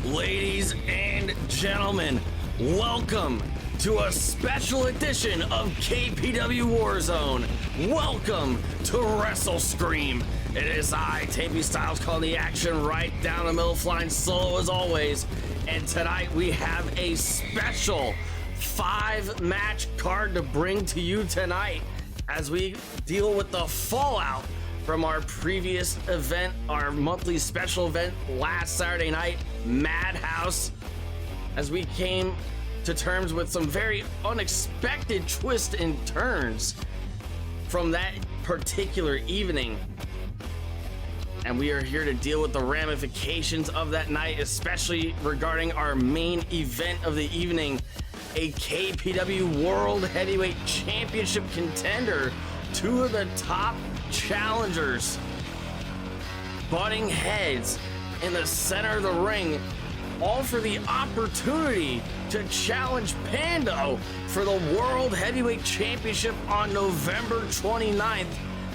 Ladies and gentlemen, welcome to a special edition of KPW War Zone. Welcome to WrestleScream. It is I, Tapey Styles, calling the action right down the middle, flying solo as always. And tonight we have a special 5-match card to bring to you tonight as we deal with the fallout from our previous event, our monthly special event last Saturday night, Madhouse, as we came to terms with some very unexpected twists and turns from that particular evening. And we are here to deal with the ramifications of that night, especially regarding our main event of the evening, a KPW World Heavyweight Championship contender. Two of the top challengers butting heads in the center of the ring, all for the opportunity to challenge Pando for the World Heavyweight Championship on November 29th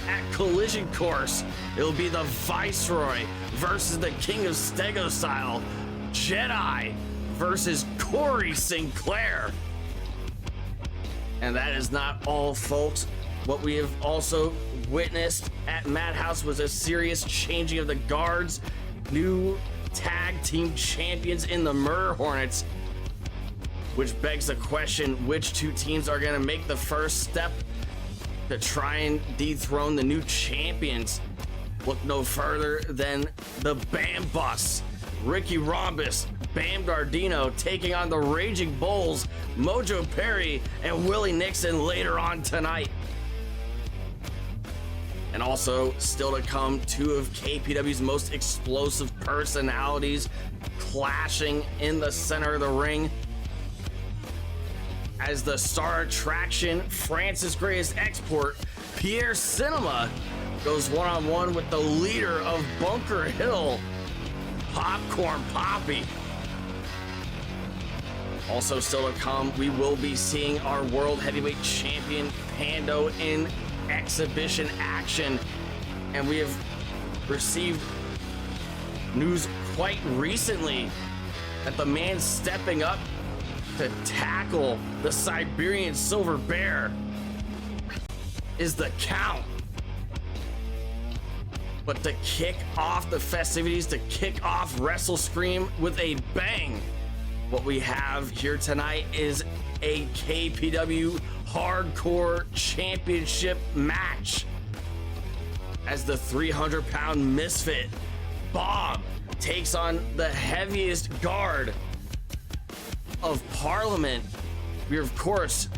at Collision Course. It'll be the Viceroy versus the King of Stego Style, Jedi versus Cory Sinclair. And that is not all, folks. What we have also witnessed at Madhouse was a serious changing of the guards. New tag team champions in the Murder Hornets, which begs the question, which two teams are going to make the first step to try and dethrone the new champions? Look no further than the BamBus, Ricky Rhombus, Bam Gardino taking on the Raging Bulls, Mojo Perry and Willie Nixon later on tonight. And also, still to come, two of KPW's most explosive personalities clashing in the center of the ring as the star attraction, France's greatest export, Pierre Cinema, goes one-on-one with the leader of Bunker Hill, Popcorn Papi. Also still to come, we will be seeing our World Heavyweight Champion Pando in exhibition action, and we have received news quite recently that the man stepping up to tackle the Siberian Silver Bear is the Count. But to kick off the festivities, to kick off WrestleScream with a bang, what we have here tonight is a KPW Hardcore Championship match as the 300-pound misfit Bawb takes on the heaviest guard of Parliament. We're of course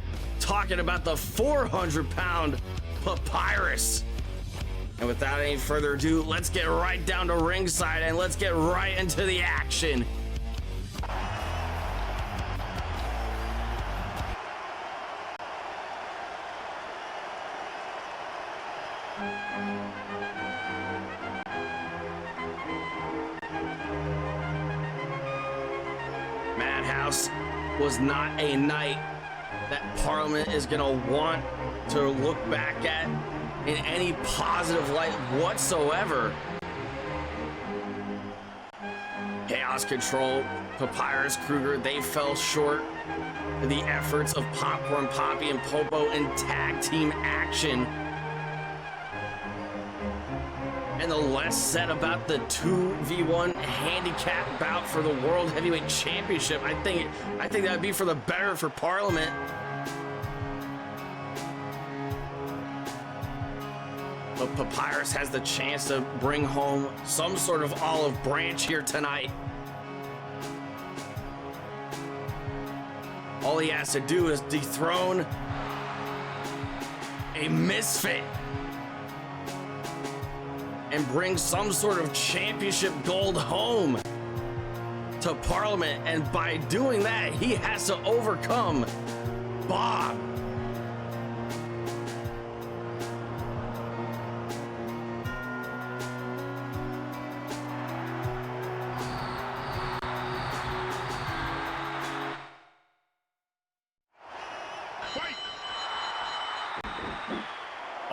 talking about the 400-pound Papyrus. And without any further ado, let's get right down to ringside and let's get right into the action. Madhouse was not a night that Parliament is gonna want to look back at in any positive light whatsoever. Chaos Control, Papyrus, Kruger, they fell short of the efforts of Popcorn Papi and Popo in tag team action. And the less said about the 2v1 handicap bout for the World Heavyweight Championship, I think that'd be for the better for Parliament. But Papyrus has the chance to bring home some sort of olive branch here tonight. All he has to do is dethrone a misfit and bring some sort of championship gold home to Parliament. And by doing that, he has to overcome Bawb.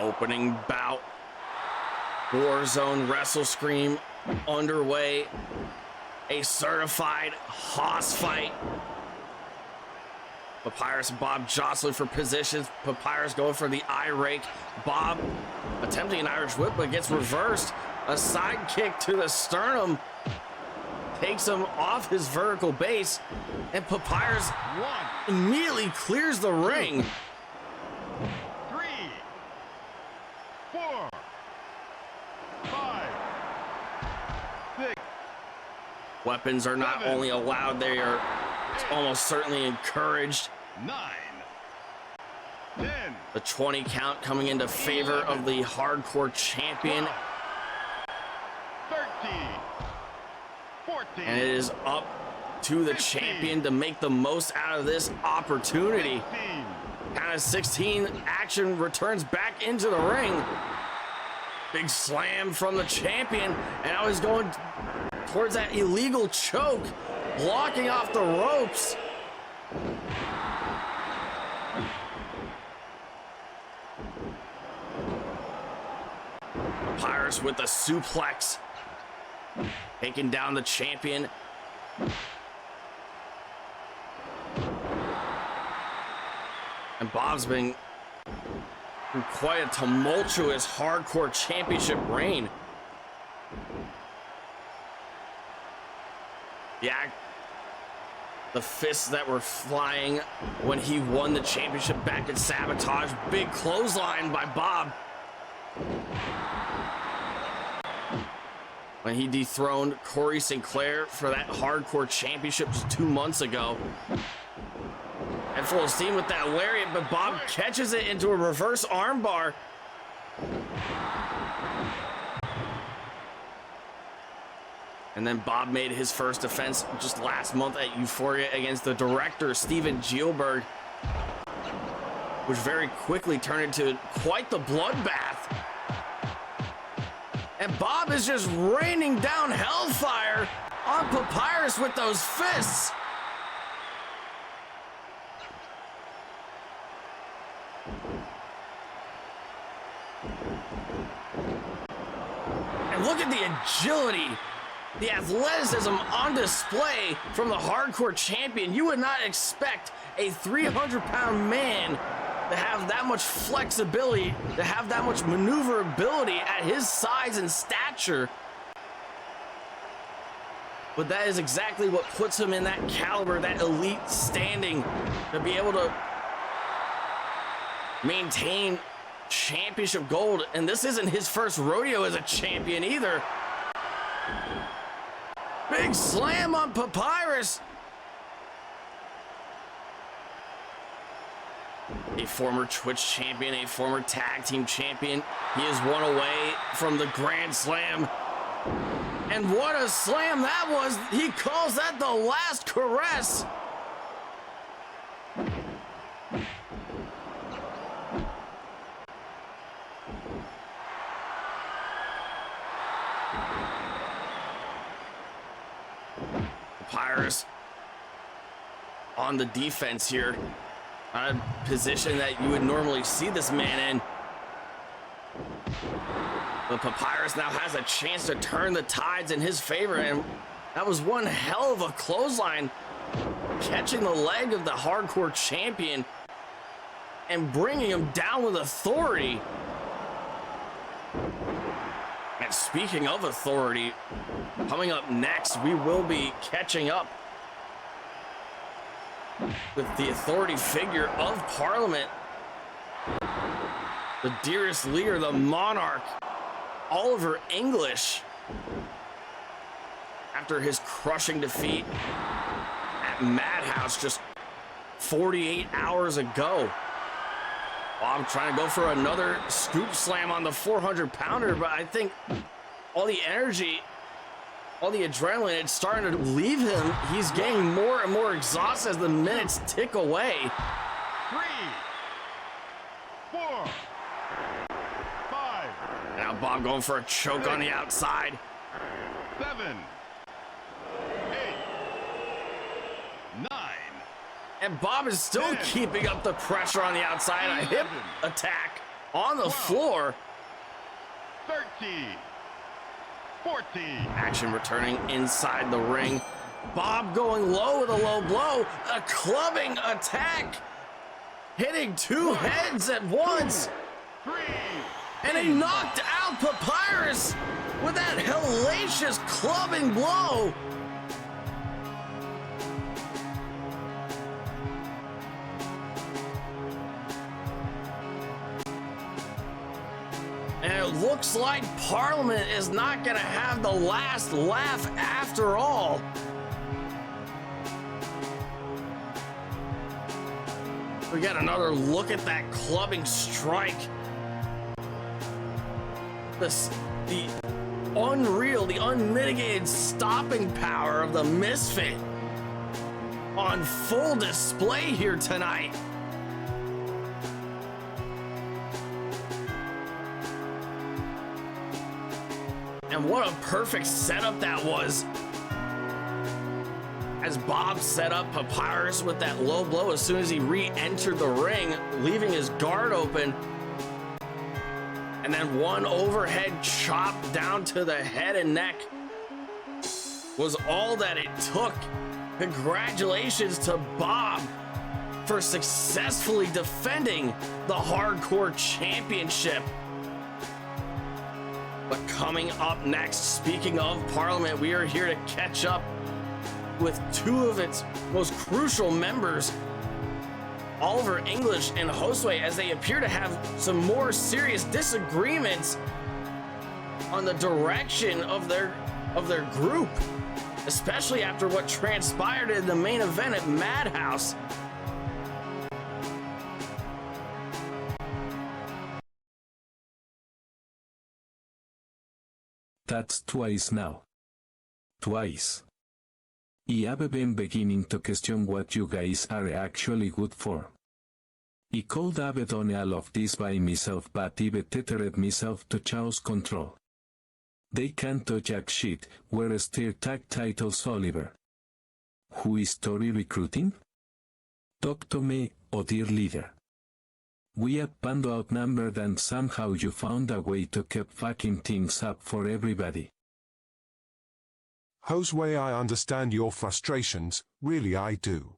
Opening bout, War Zone WrestleScream underway. a certified hoss fight. Papyrus and Bawb jostling for positions. Papyrus going for the eye rake. Bawb attempting an Irish whip, but gets reversed. A side kick to the sternum takes him off his vertical base, and Papyrus immediately clears the ring. 3, 4, 5, 6. Weapons are not only allowed, they are almost certainly encouraged. 9, 10. The 20 count coming into favor of the hardcore champion. 13, 14. And it is up to the champion to make the most out of this opportunity. 15. Count of 16, action returns back into the ring. Big slam from the champion, and now he's going towards that illegal choke, blocking off the ropes. Papyrus with the suplex, taking down the champion. And Bawb's been through quite a tumultuous hardcore championship reign. Yeah, the fists that were flying when he won the championship back in Sabotage. Big clothesline by Bawb when he dethroned Cory Sinclair for that hardcore championship just 2 months ago. At full steam with that lariat, but Bawb catches it into a reverse armbar. And then Bawb made his first defense just last month at Euphoria against the director, Steven Gielberg, which very quickly turned into quite the bloodbath. And Bawb is just raining down hellfire on Papyrus with those fists. And look at the agility, the athleticism on display from the hardcore champion. You would not expect a 300-pound man to have that much flexibility, to have that much maneuverability at his size and stature. But that is exactly what puts him in that caliber, that elite standing, to be able to maintain championship gold. And this isn't his first rodeo as a champion either. Big slam on Papyrus. A former Twitch champion, a former tag team champion. He is one away from the Grand Slam. And what a slam that was. He calls that the last caress. Papyrus on the defense here, a position that you would normally see this man in. But Papyrus now has a chance to turn the tides in his favor, and that was one hell of a clothesline, catching the leg of the hardcore champion and bringing him down with authority. And speaking of authority, coming up next, we will be catching up with the authority figure of Parliament, the dearest leader, the monarch, Oliver English, after his crushing defeat at Madhouse just 48 hours ago. Bawb trying to go for another scoop slam on the 400-pounder, but I think all the energy, all the adrenaline, it's starting to leave him. He's getting more and more exhausted as the minutes tick away. 3, 4, 5. Now Bawb going for a choke on the outside. 7, 8, 9. And Bawb is still keeping up the pressure on the outside. A hip attack on the floor. 13, 14. Action returning inside the ring. Bawb going low with a low blow. A clubbing attack. Hitting two heads at once. 3. And he knocked out Papyrus with that hellacious clubbing blow. And it looks like Parliament is not going to have the last laugh after all. We got another look at that clubbing strike. The unreal, the unmitigated stopping power of the Misfit on full display here tonight. And what a perfect setup that was. As Bawb set up Papyrus with that low blow as soon as he re-entered the ring, leaving his guard open. And then one overhead chop down to the head and neck was all that it took. Congratulations to Bawb for successfully defending the Hardcore Championship. But coming up next, speaking of Parliament, we are here to catch up with two of its most crucial members, Oliver English and Josue, as they appear to have some more serious disagreements on the direction of their group, especially after what transpired in the main event at Madhouse. That's twice now. Twice. I have been beginning to question what you guys are actually good for. I could have done all of this by myself, but I've tethered myself to Chaos Control. They can't do jack shit. Where's their tag titles, Oliver? Who is Tori recruiting? Talk to me, oh dear leader. We had Pando outnumbered and somehow you found a way to keep fucking things up for everybody. Josue, I understand your frustrations, really I do.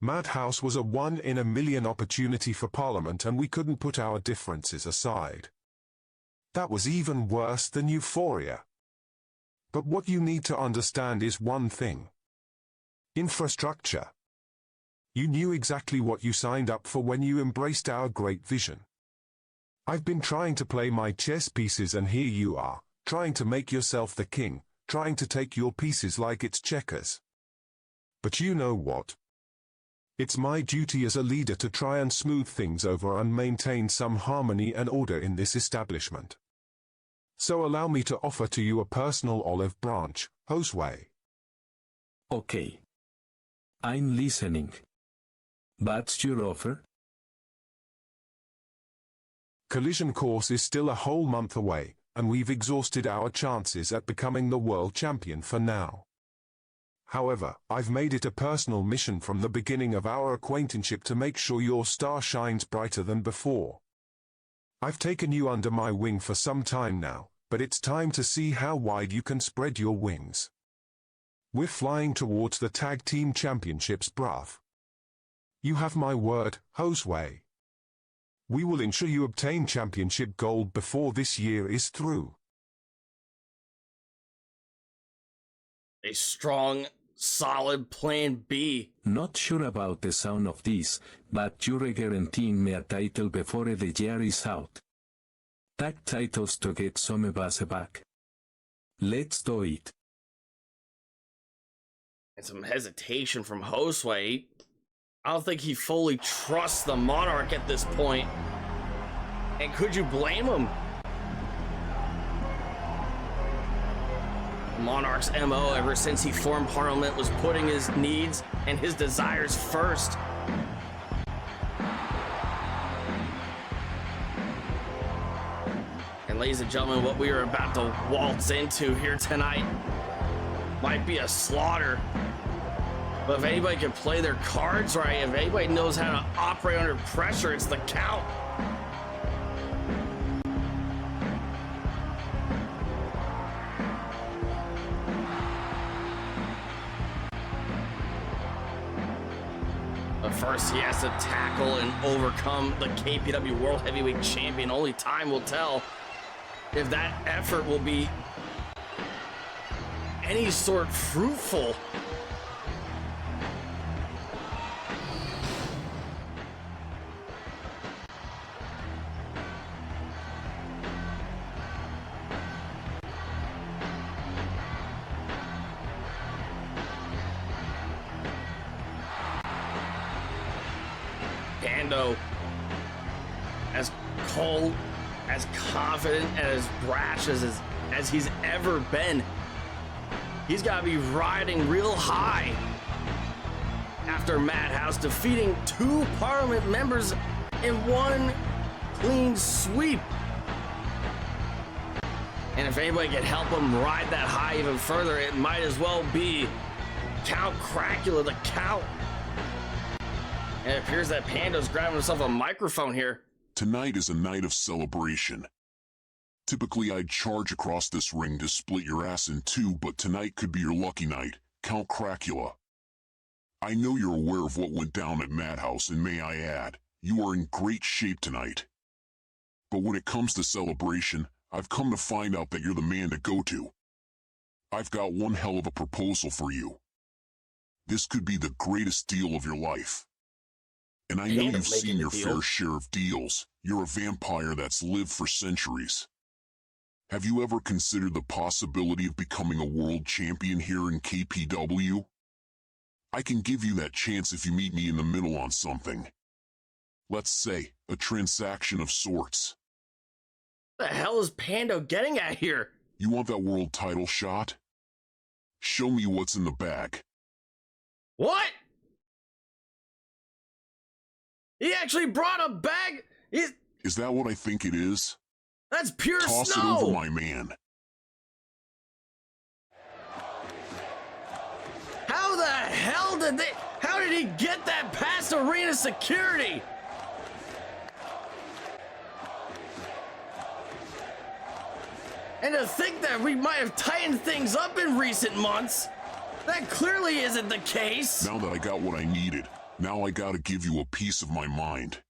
Madhouse was a 1 in a million opportunity for Parliament and we couldn't put our differences aside. That was even worse than Euphoria. But what you need to understand is one thing. Infrastructure. You knew exactly what you signed up for when you embraced our great vision. I've been trying to play my chess pieces and here you are, trying to make yourself the king, trying to take your pieces like it's checkers. But you know what? It's my duty as a leader to try and smooth things over and maintain some harmony and order in this establishment. So allow me to offer to you a personal olive branch, Josue. Okay. I'm listening. What's your offer? Collision Course is still a whole month away, and we've exhausted our chances at becoming the world champion for now. However, I've made it a personal mission from the beginning of our acquaintanceship to make sure your star shines brighter than before. I've taken you under my wing for some time now, but it's time to see how wide you can spread your wings. We're flying towards the Tag Team Championships, bruv. You have my word, Josue. We will ensure you obtain championship gold before this year is through. A strong, solid plan B. Not sure about the sound of this, but you're guaranteeing me a title before the year is out. Tag titles to get some buzz back. Let's do it. And some hesitation from Josue. I don't think he fully trusts the Monarch at this point. And could you blame him? The Monarch's MO ever since he formed Parliament was putting his needs and his desires first. And ladies and gentlemen, what we are about to waltz into here tonight might be a slaughter. But if anybody can play their cards right, if anybody knows how to operate under pressure, it's the Count. First, he has to tackle and overcome the KPW World Heavyweight Champion. Only time will tell if that effort will be any sort fruitful. Pando, as cold, as confident, and as brash as he's ever been. He's got to be riding real high after Madhouse defeating 2 Parliament members in one clean sweep. And if anybody can help him ride that high even further, it might as well be Count Cracula, the Count. And it appears that Pando's grabbing himself a microphone here. Tonight is a night of celebration. Typically, I'd charge across this ring to split your ass in 2, but tonight could be your lucky night, Count Cracula. I know you're aware of what went down at Madhouse, and may I add, you are in great shape tonight. But when it comes to celebration, I've come to find out that you're the man to go to. I've got one hell of a proposal for you. This could be the greatest deal of your life. And I know you've seen your fair share of deals. You're a vampire that's lived for centuries. Have you ever considered the possibility of becoming a world champion here in KPW? I can give you that chance if you meet me in the middle on something. Let's say, a transaction of sorts. What the hell is Pando getting at here? You want that world title shot? Show me what's in the bag. What? He actually brought a bag? Is that what I think it is? That's pure Toss snow! it over, my man. How the hell how did he get that past arena security? And to think that we might have tightened things up in recent months, that clearly isn't the case. Now that I got what I needed, now I gotta give you a piece of my mind.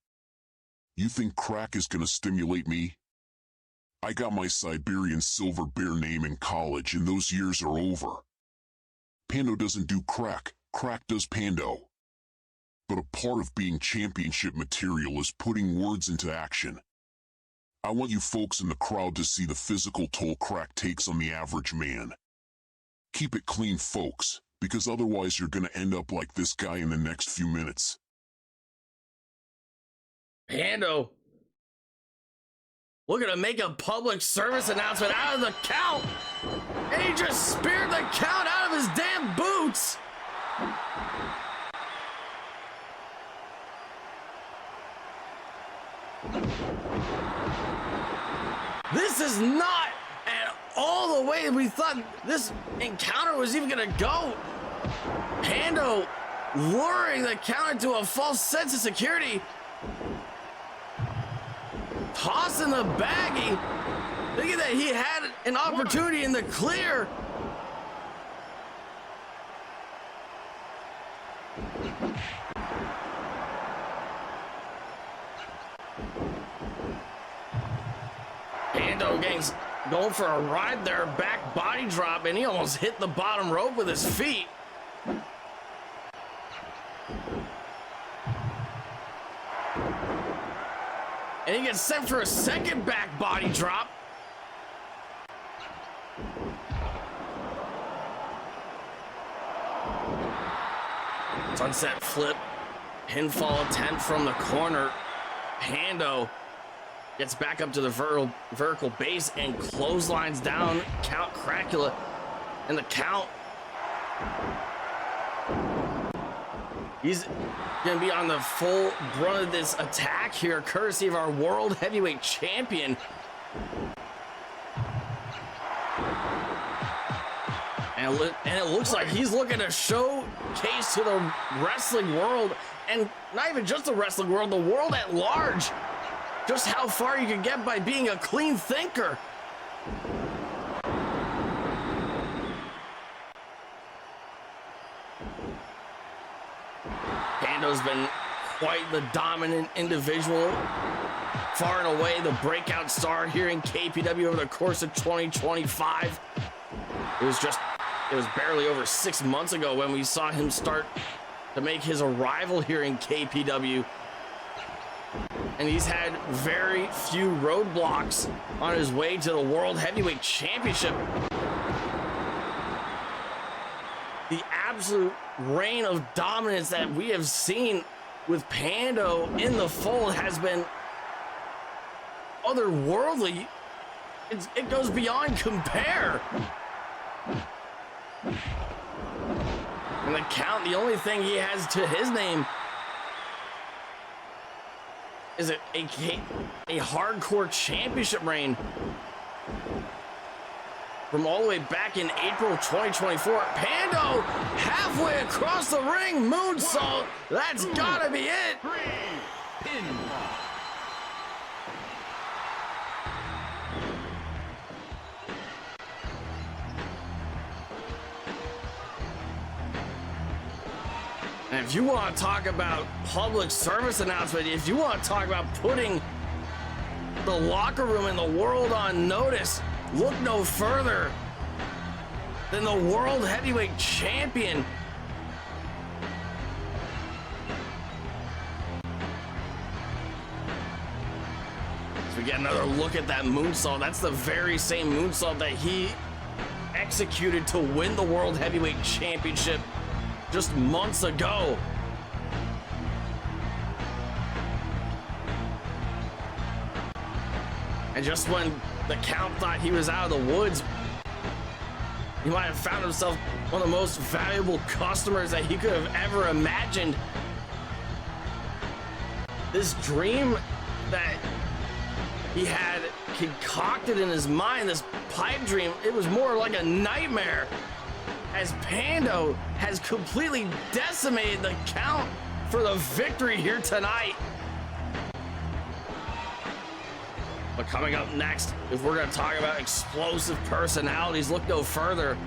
You think crack is gonna stimulate me? I got my Siberian Silver Bear name in college, and those years are over. Pando doesn't do crack, crack does Pando. But a part of being championship material is putting words into action. I want you folks in the crowd to see the physical toll crack takes on the average man. Keep it clean, folks, because otherwise you're gonna end up like this guy in the next few minutes. Pando, looking to make a public service announcement out of the Count, and he just speared the Count out of his damn boots. This is not at all the way we thought this encounter was even gonna go. Pando luring the Count into a false sense of security, tossing the baggie, thinking that he had an opportunity in the clear. Pando going for a ride there, back body drop, and he almost hit the bottom rope with his feet. And he gets sent for a second back body drop. Sunset flip, pinfall attempt from the corner. Pando gets back up to the vertical base and clotheslines down Count Cracula. And the Count, he's gonna be on the full brunt of this attack here, courtesy of our World Heavyweight Champion. And it looks like he's looking to showcase to the wrestling world, and not even just the wrestling world, the world at large, just how far you can get by being a clean thinker. Pando's been quite the dominant individual. Far and away the breakout star here in KPW over the course of 2025. It was barely over 6 months ago when we saw him start to make his arrival here in KPW. And he's had very few roadblocks on his way to the World Heavyweight Championship. The absolute reign of dominance that we have seen with Pando in the fold has been otherworldly. It goes beyond compare. And the Count, the only thing he has to his name is a hardcore championship reign from all the way back in April 2024. Pando halfway across the ring, moonsault. That's gotta be it. Pinfall. And if you want to talk about public service announcement, if you want to talk about putting the locker room and the world on notice, look no further than the World Heavyweight Champion. So we get another look at that moonsault. That's the very same moonsault that he executed to win the World Heavyweight Championship just months ago. And just when the Count thought he was out of the woods, he might have found himself one of the most valuable customers that he could have ever imagined. This dream that he had concocted in his mind, this pipe dream, it was more like a nightmare, as Pando has completely decimated the Count for the victory here tonight. But coming up next, if we're going to talk about explosive personalities, look no further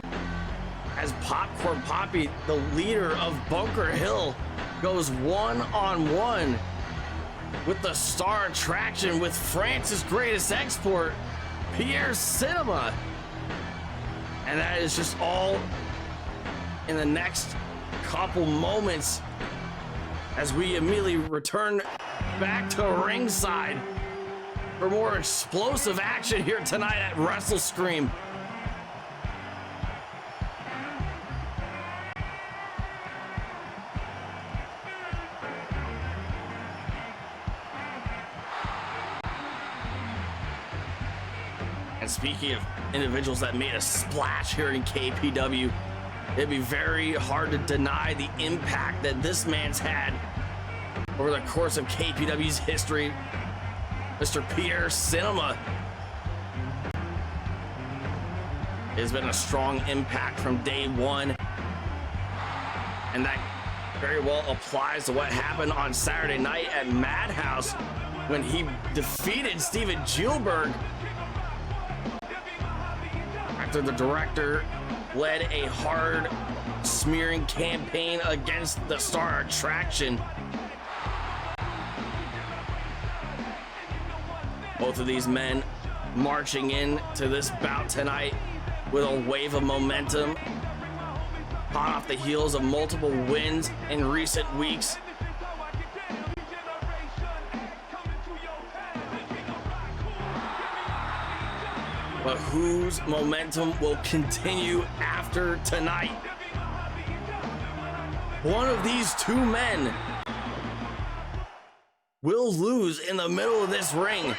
as Popcorn Papi, the leader of Bunker Hill, goes one-on-one with the star attraction with France's greatest export, Pierre Cinema. And that is just all in the next couple moments as we immediately return back to ringside for more explosive action here tonight at WrestleScream. And speaking of individuals that made a splash here in KPW, it'd be very hard to deny the impact that this man's had over the course of KPW's history. Mr. Pierre Cinema has been a strong impact from day one, and that very well applies to what happened on Saturday night at Madhouse when he defeated Steven Gilbert after the director led a hard smearing campaign against the star attraction. Both of these men marching in to this bout tonight with a wave of momentum, hot off the heels of multiple wins in recent weeks. But whose momentum will continue after tonight? One of these two men will lose in the middle of this ring.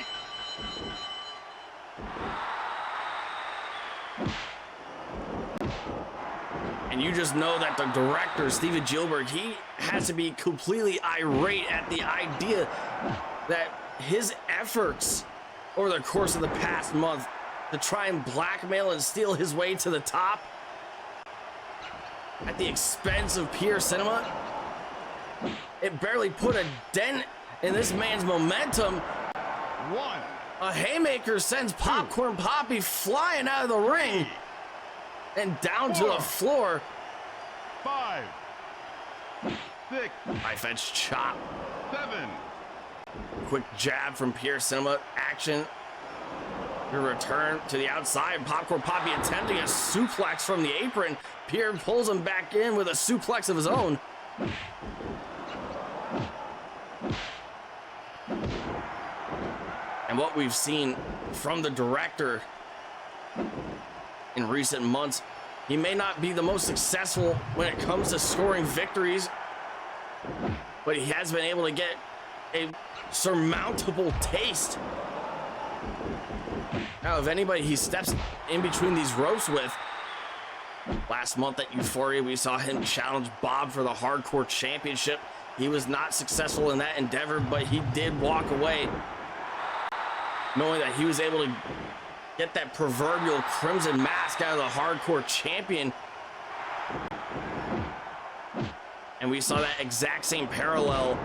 And you just know that the director, Steven Gilbert, he has to be completely irate at the idea that his efforts over the course of the past month to try and blackmail and steal his way to the top at the expense of Pierre Cinema, it barely put a dent in this man's momentum. One. A haymaker sends Popcorn Papi flying out of the ring and down to the floor. 5. 6, Knife edge chop. 7, Quick jab from Pierre Cinema. Action. Your return to the outside. Popcorn Papi attempting a suplex from the apron. Pierre pulls him back in with a suplex of his own. And what we've seen from the director in recent months, he may not be the most successful when it comes to scoring victories, but he has been able to get a surmountable taste now of anybody he steps in between these ropes with. Last month at Euphoria, we saw him challenge Bawb for the Hardcore Championship. He was not successful in that endeavor, but he did walk away knowing that he was able to get that proverbial crimson mask out of the Hardcore Champion. And we saw that exact same parallel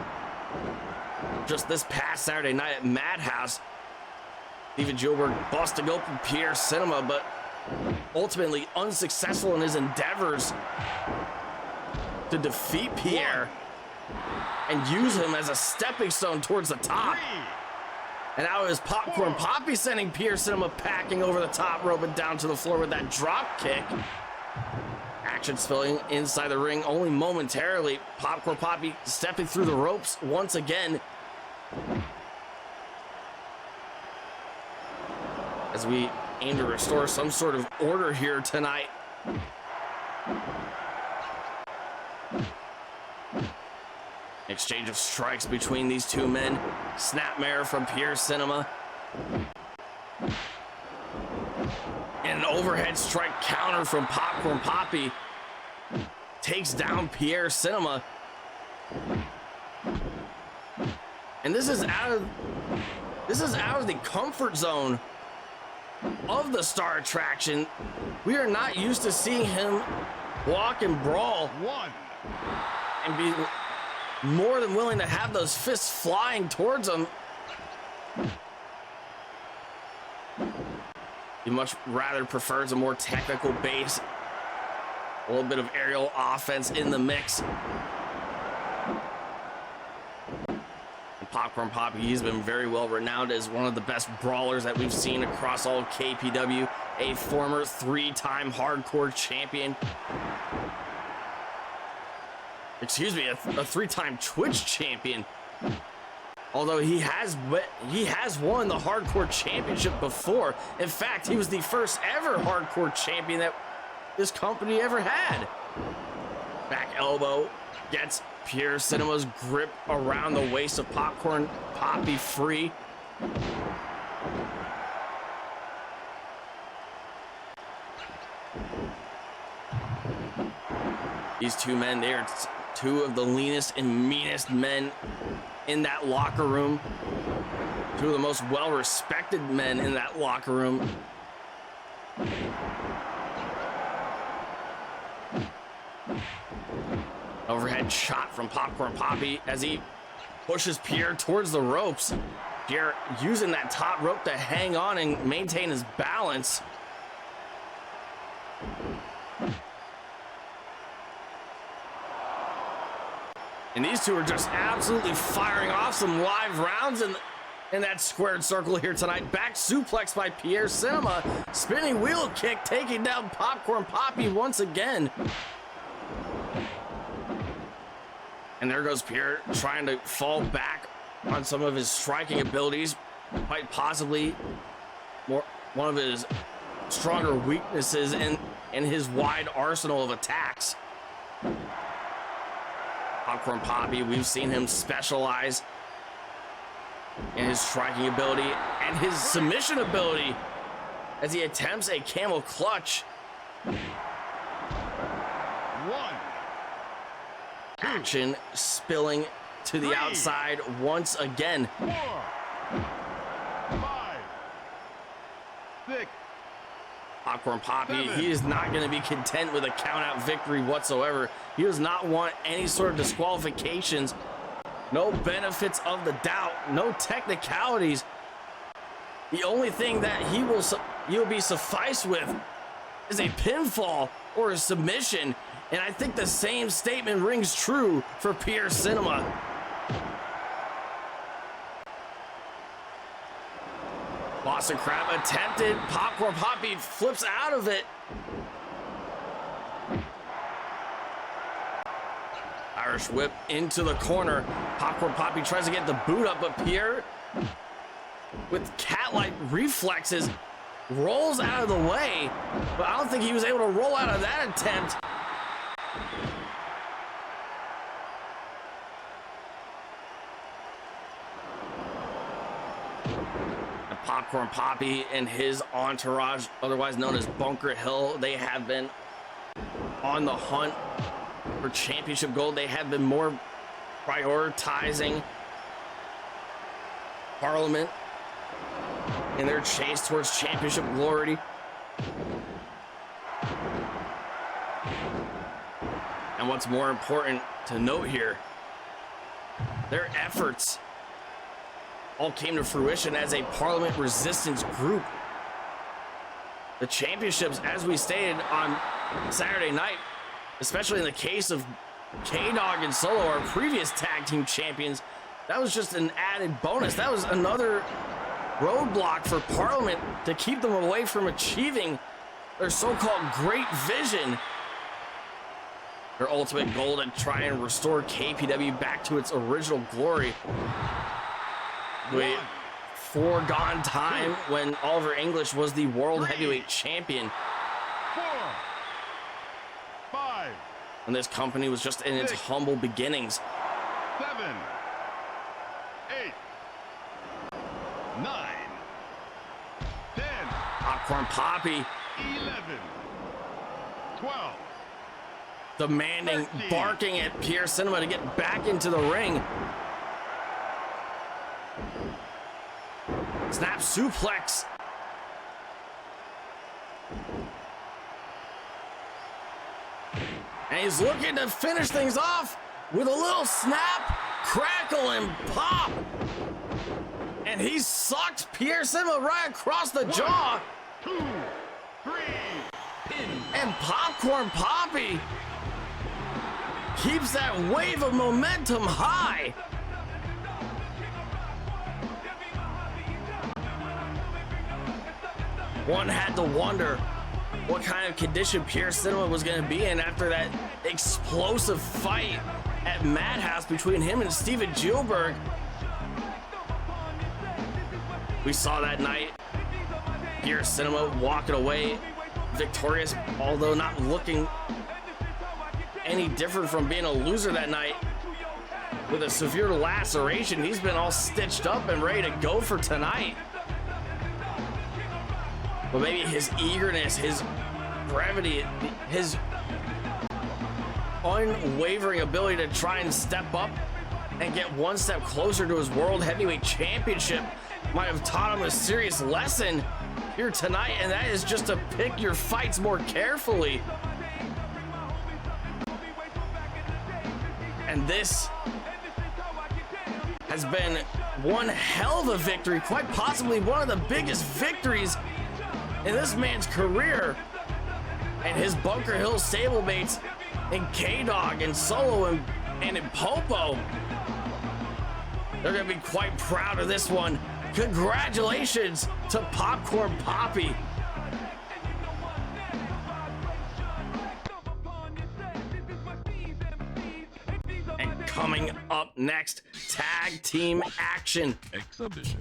just this past Saturday night at Madhouse. Steven Gilbert busting open Pierre Cinema, but ultimately unsuccessful in his endeavors to defeat Pierre and use him as a stepping stone towards the top. 3, And now it is Popcorn Papi sending Pierre Cinema packing over the top rope and down to the floor with that drop kick. Action spilling inside the ring only momentarily. Popcorn Papi stepping through the ropes once again. As we aim to restore some sort of order here tonight. Exchange of strikes between these two men. Snapmare from Pierre Cinema. And an overhead strike counter from Popcorn Papi. Takes down Pierre Cinema. And this is out of the comfort zone of the star attraction. We are not used to seeing him walk and brawl 1, and be more than willing to have those fists flying towards him. He much rather prefers a more technical base, a little bit of aerial offense in the mix. And Popcorn Papi, he's been very well renowned as one of the best brawlers that we've seen across all of KPW, a former 3-time hardcore champion. Excuse me, a 3-time Twitch champion. Although he has won the Hardcore Championship before. In fact, he was the first ever Hardcore Champion that this company ever had. Back elbow gets Pierre Cinema's grip around the waist of Popcorn Papi free. These two men, they are two of the leanest and meanest men in that locker room. Two of the most well-respected men in that locker room. Overhead shot from Popcorn Papi as he pushes Pierre towards the ropes. Pierre using that top rope to hang on and maintain his balance. And these two are just absolutely firing off some live rounds in that squared circle here tonight. Back suplex by Pierre Cinema. Spinning wheel kick taking down Popcorn Papi once again. And there goes Pierre trying to fall back on some of his striking abilities. Quite possibly one of his stronger weaknesses in his wide arsenal of attacks. Popcorn Papi, we've seen him specialize in his striking ability and his submission ability as he attempts a camel clutch. 1, Action spilling to the 3, outside once again. 4, 5, 6, Popcorn Papi, he is not going to be content with a count-out victory whatsoever. He does not want any sort of disqualifications, no benefits of the doubt, no technicalities. The only thing that he'll be sufficed with is a pinfall or a submission. And I think the same statement rings true for Pierre Cinema. Boston Crab attempted. Popcorn Papi flips out of it. Irish whip into the corner. Popcorn Papi tries to get the boot up, but Pierre, with cat-like reflexes, rolls out of the way. But I don't think he was able to roll out of that attempt. And Popcorn Papi and his entourage, otherwise known as Bunker Hill, they have been on the hunt for championship gold. They have been more prioritizing Parliament in their chase towards championship glory. And what's more important to note here, their efforts all came to fruition as a Parliament resistance group. The championships, as we stated on Saturday night, especially in the case of K-Dog and Solo, our previous tag team champions, that was just an added bonus. That was another roadblock for Parliament to keep them away from achieving their so-called great vision. Their ultimate goal to try and restore KPW back to its original glory. The foregone time when Oliver English was the World Heavyweight Champion. 4, 5, When this company was just in its humble beginnings. 7, 8, 9, 10, Popcorn Papi 11, 12. demanding, barking at Pierre Cinema to get back into the ring. Snap suplex. And he's looking to finish things off with a little snap, crackle, and pop. And he sucked Pierre Cinema right across the jaw. 2, 3, pin. And Popcorn Papi keeps that wave of momentum high. One had to wonder what kind of condition Pierre Cinema was going to be in after that explosive fight at Madhouse between him and Steven Gilbert. We saw that night Pierre Cinema walking away victorious, although not looking any different from being a loser that night. With a severe laceration, he's been all stitched up and ready to go for tonight. But maybe his eagerness, his brevity, his unwavering ability to try and step up and get one step closer to his World Heavyweight Championship might have taught him a serious lesson here tonight, and that is just to pick your fights more carefully. And this has been one hell of a victory, quite possibly one of the biggest victories in this man's career. And his Bunker Hill stablemates in K-Dog and Solo and in Popo, they're gonna be quite proud of this one. Congratulations to Popcorn Papi. And coming up next, tag team action. Exhibition.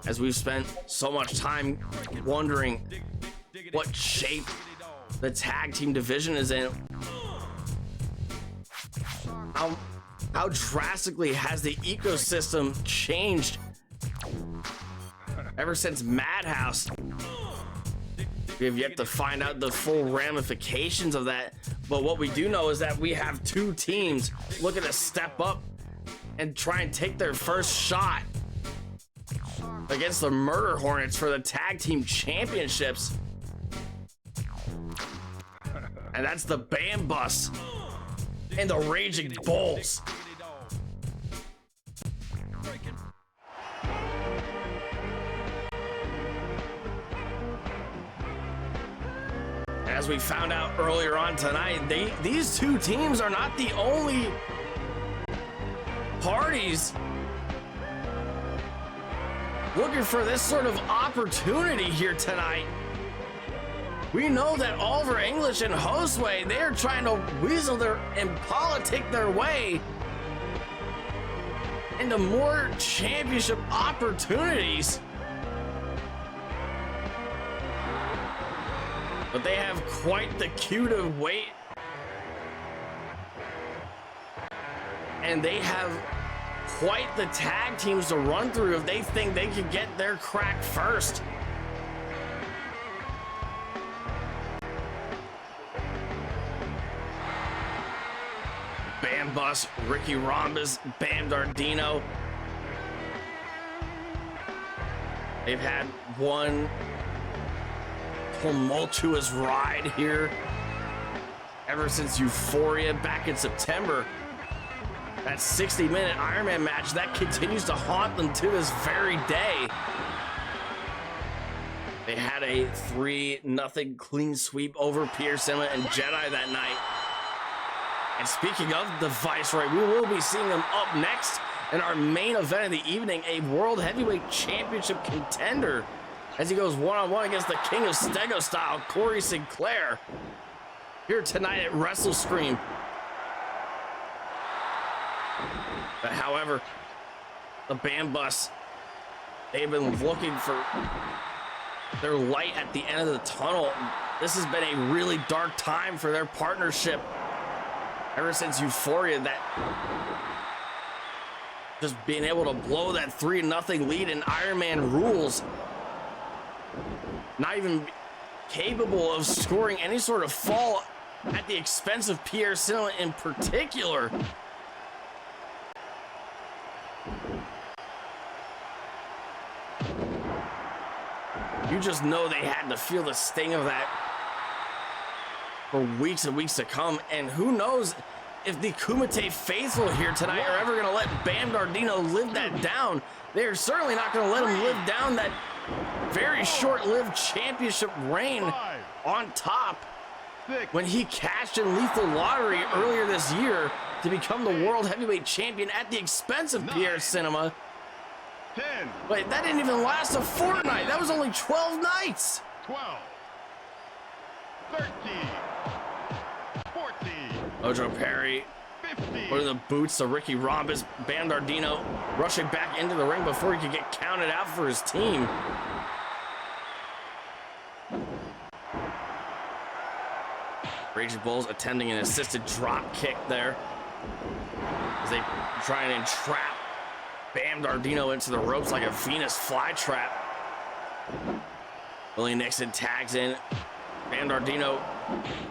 As we've spent so much time wondering what shape the tag team division is in, how drastically has the ecosystem changed ever since Madhouse? We have yet to find out the full ramifications of that, but what we do know is that we have two teams looking to step up and try and take their first shot against the Murder Hornets for the tag team championships. And that's the BamBus and the Raging Bulls. As we found out earlier on tonight, these two teams are not the only parties looking for this sort of opportunity here tonight. We know that Oliver English and Josue, they are trying to weasel and politic their way into more championship opportunities. But they have quite the queue to wait. And they have quite the tag teams to run through if they think they could get their crack first. BamBus, Ricky Rhombus, Bam Dardino. They've had one tumultuous ride here ever since Euphoria back in September. That 60-minute Iron Man match that continues to haunt them to this very day. They had a 3-0 clean sweep over Pierre and Jedi that night. And speaking of the Viceroy, we will be seeing him up next in our main event of the evening, a World Heavyweight Championship contender, as he goes one-on-one against the King of Stego Style, Cory Sinclair, here tonight at WrestleScream. But however, the BamBus, they've been looking for their light at the end of the tunnel. This has been a really dark time for their partnership ever since Euphoria, that just being able to blow that 3-0 lead in Iron Man rules, not even capable of scoring any sort of fall at the expense of Pierre in particular. You just know they had to feel the sting of that for weeks and weeks to come. And who knows if the Kumite faithful here tonight are ever going to let Bam Dardino live that down. They're certainly not going to let him live down that very short-lived championship reign on top when he cashed in Lethal Lottery earlier this year to become the World Heavyweight Champion at the expense of Pierre Cinema. 10. Wait, that didn't even last a fortnight. That was only 12 nights. 12. 13. 14. Ojo Perry, 15. one of the boots to Ricky Rhombus. Bam Dardino rushing back into the ring before he could get counted out for his team. Raging Bulls attempting an assisted drop kick there as they try and entrap Bam Dardino into the ropes like a Venus flytrap. Willie Nixon tags in. Bam Dardino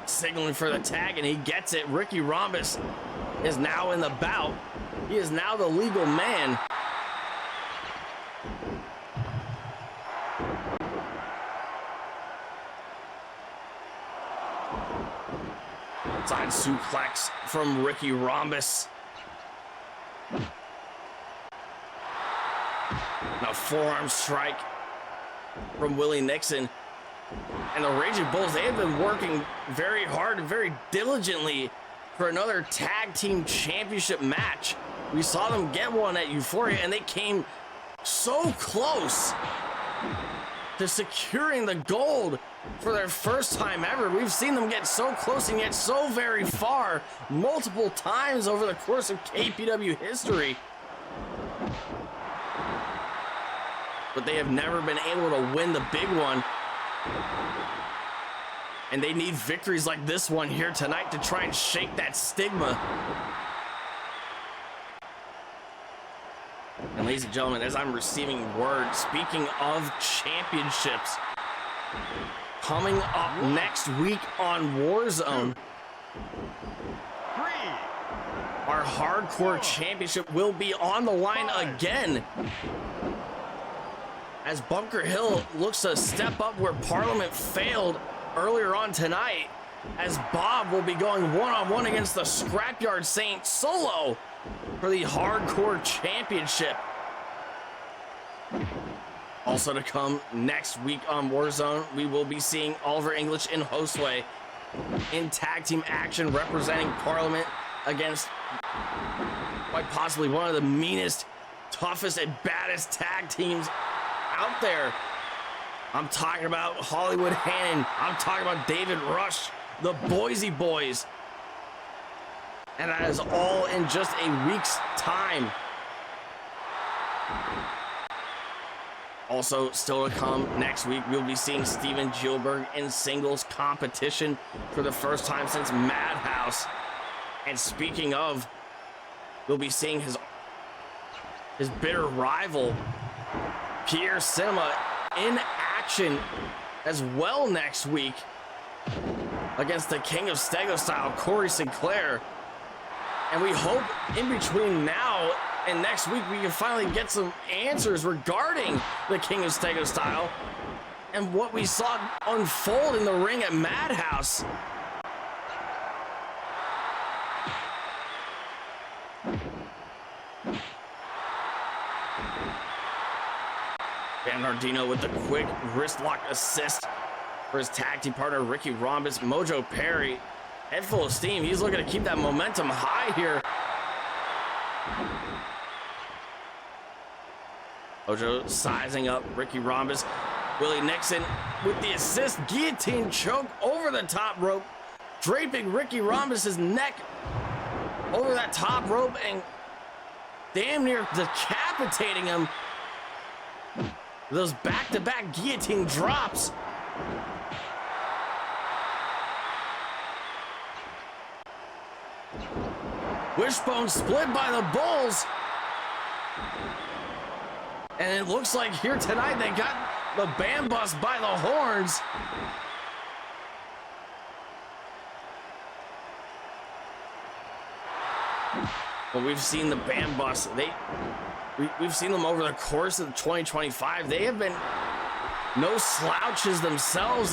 signaling for the tag, and he gets it. Ricky Rhombus is now in the bout. He is now the legal man. Side suplex from Ricky Rhombus. Now forearm strike from Willie Nixon. And the Raging Bulls, they have been working very hard and very diligently for another tag team championship match. We saw them get one at Euphoria, and they came so close to securing the gold for their first time ever. We've seen them get so close and yet so very far multiple times over the course of KPW history. But they have never been able to win the big one. And they need victories like this one here tonight to try and shake that stigma. And ladies and gentlemen, as I'm receiving word, speaking of championships, coming up next week on Warzone, our hardcore championship will be on the line again, as Bunker Hill looks to step up where Parliament failed earlier on tonight, as Bawb will be going one-on-one against the Scrapyard Saint solo for the hardcore championship. Also to come next week on Warzone, we will be seeing Oliver English and Josue in tag team action representing Parliament against quite possibly one of the meanest, toughest, and baddest tag teams out there. I'm talking about Hollywood Hannon. I'm talking about David Rush, the Boise Boys. And that is all in just a week's time. Also, still to come next week, we'll be seeing Steven Gilbert in singles competition for the first time since Madhouse. And speaking of, we'll be seeing his bitter rival, Pierre Cinema, in action as well next week against the King of Stego Style, Cory Sinclair. And we hope in between now and next week we can finally get some answers regarding the King of Stego Style and what we saw unfold in the ring at Madhouse. Bernardino with the quick wrist lock assist for his tag team partner Ricky Rhombus. Mojo Perry, head full of steam. He's looking to keep that momentum high here. Mojo sizing up Ricky Rhombus. Willie Nixon with the assist. Guillotine choke over the top rope, draping Ricky Rhombus's neck over that top rope and damn near decapitating him. Those back-to-back guillotine drops. Wishbone split by the Bulls. And it looks like here tonight they got the BamBus by the horns. But we've seen the BamBus. We've seen them over the course of 2025. They have been no slouches themselves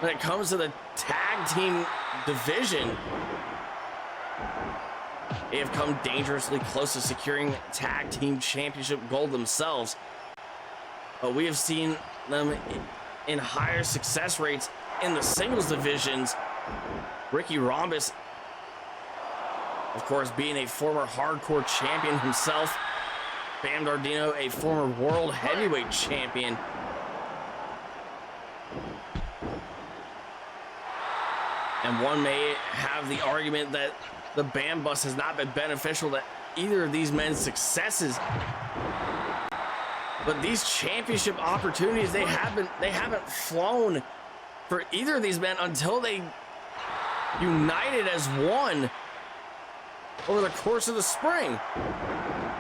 when it comes to the tag team division. They have come dangerously close to securing tag team championship gold themselves. But we have seen them in higher success rates in the singles divisions. Ricky Rhombus, of course, being a former hardcore champion himself. Bam Dardino, a former world heavyweight champion. And one may have the argument that the BamBus has not been beneficial to either of these men's successes. But these championship opportunities, they haven't flown for either of these men until they united as one over the course of the spring.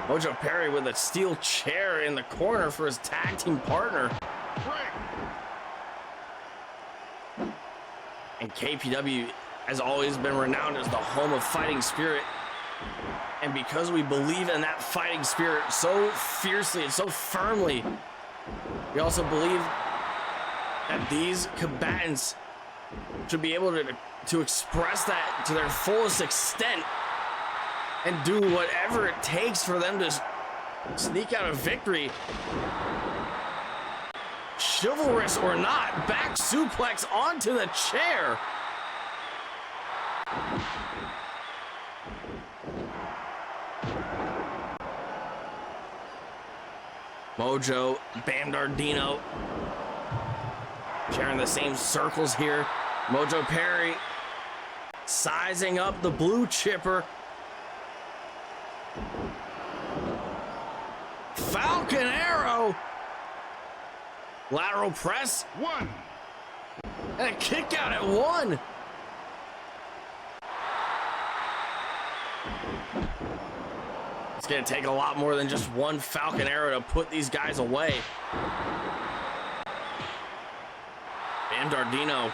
Mojo Perry with a steel chair in the corner for his tag team partner. And KPW has always been renowned as the home of fighting spirit. And because we believe in that fighting spirit so fiercely and so firmly, we also believe that these combatants should be able to express that to their fullest extent and do whatever it takes for them to sneak out a victory. Chivalrous or not, back suplex onto the chair. Mojo, Bam Dardino sharing the same circles here. Mojo Perry sizing up the blue chipper. Falcon Arrow. Lateral press. One. And a kick out at one. It's going to take a lot more than just one Falcon Arrow to put these guys away. Bam Dardino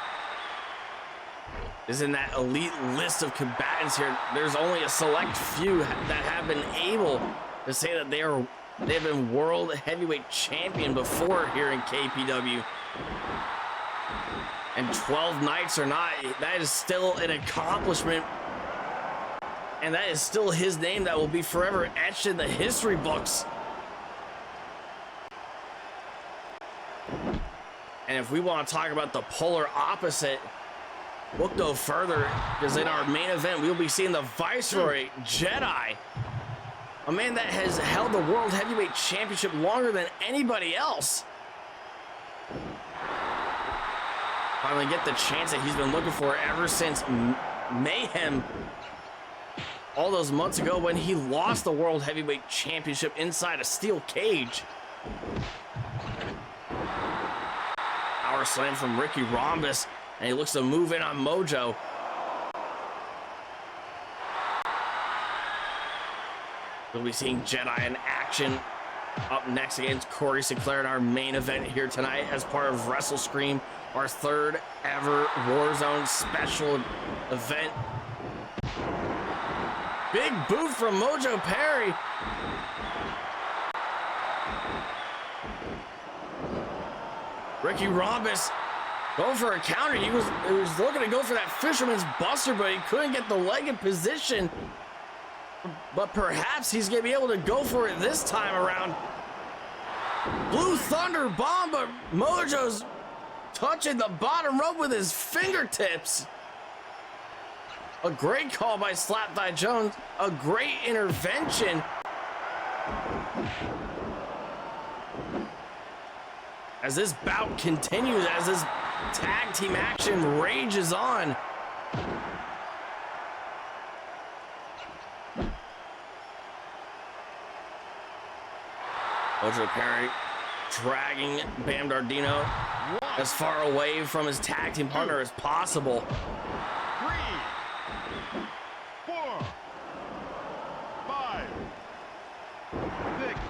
is in that elite list of combatants here. There's only a select few that have been able to say that they've been world heavyweight champion before here in KPW. And 12 nights or not, that is still an accomplishment. And that is still his name that will be forever etched in the history books. And if we want to talk about the polar opposite, we'll go further, because in our main event, we'll be seeing the Viceroy Jedi, a man that has held the World Heavyweight Championship longer than anybody else. Finally get the chance that he's been looking for ever since Mayhem all those months ago when he lost the World Heavyweight Championship inside a steel cage. Power slam from Ricky Rhombus, and he looks to move in on Mojo. We'll be seeing Jedi in action up next against Cory Sinclair in our main event here tonight as part of WrestleScream, our third ever Warzone special event. Big boot from Mojo Perry. Ricky Rhombus going for a counter. He was looking to go for that Fisherman's Buster, but he couldn't get the leg in position. But perhaps he's going to be able to go for it this time around. Blue Thunder bomb, but Mojo's touching the bottom rope with his fingertips. A great call by Slapthigh Jones. A great intervention. As this bout continues, as this tag team action rages on. Mojo Perry dragging Bam Dardino as far away from his tag team partner as possible. 3, 4, 5, 6,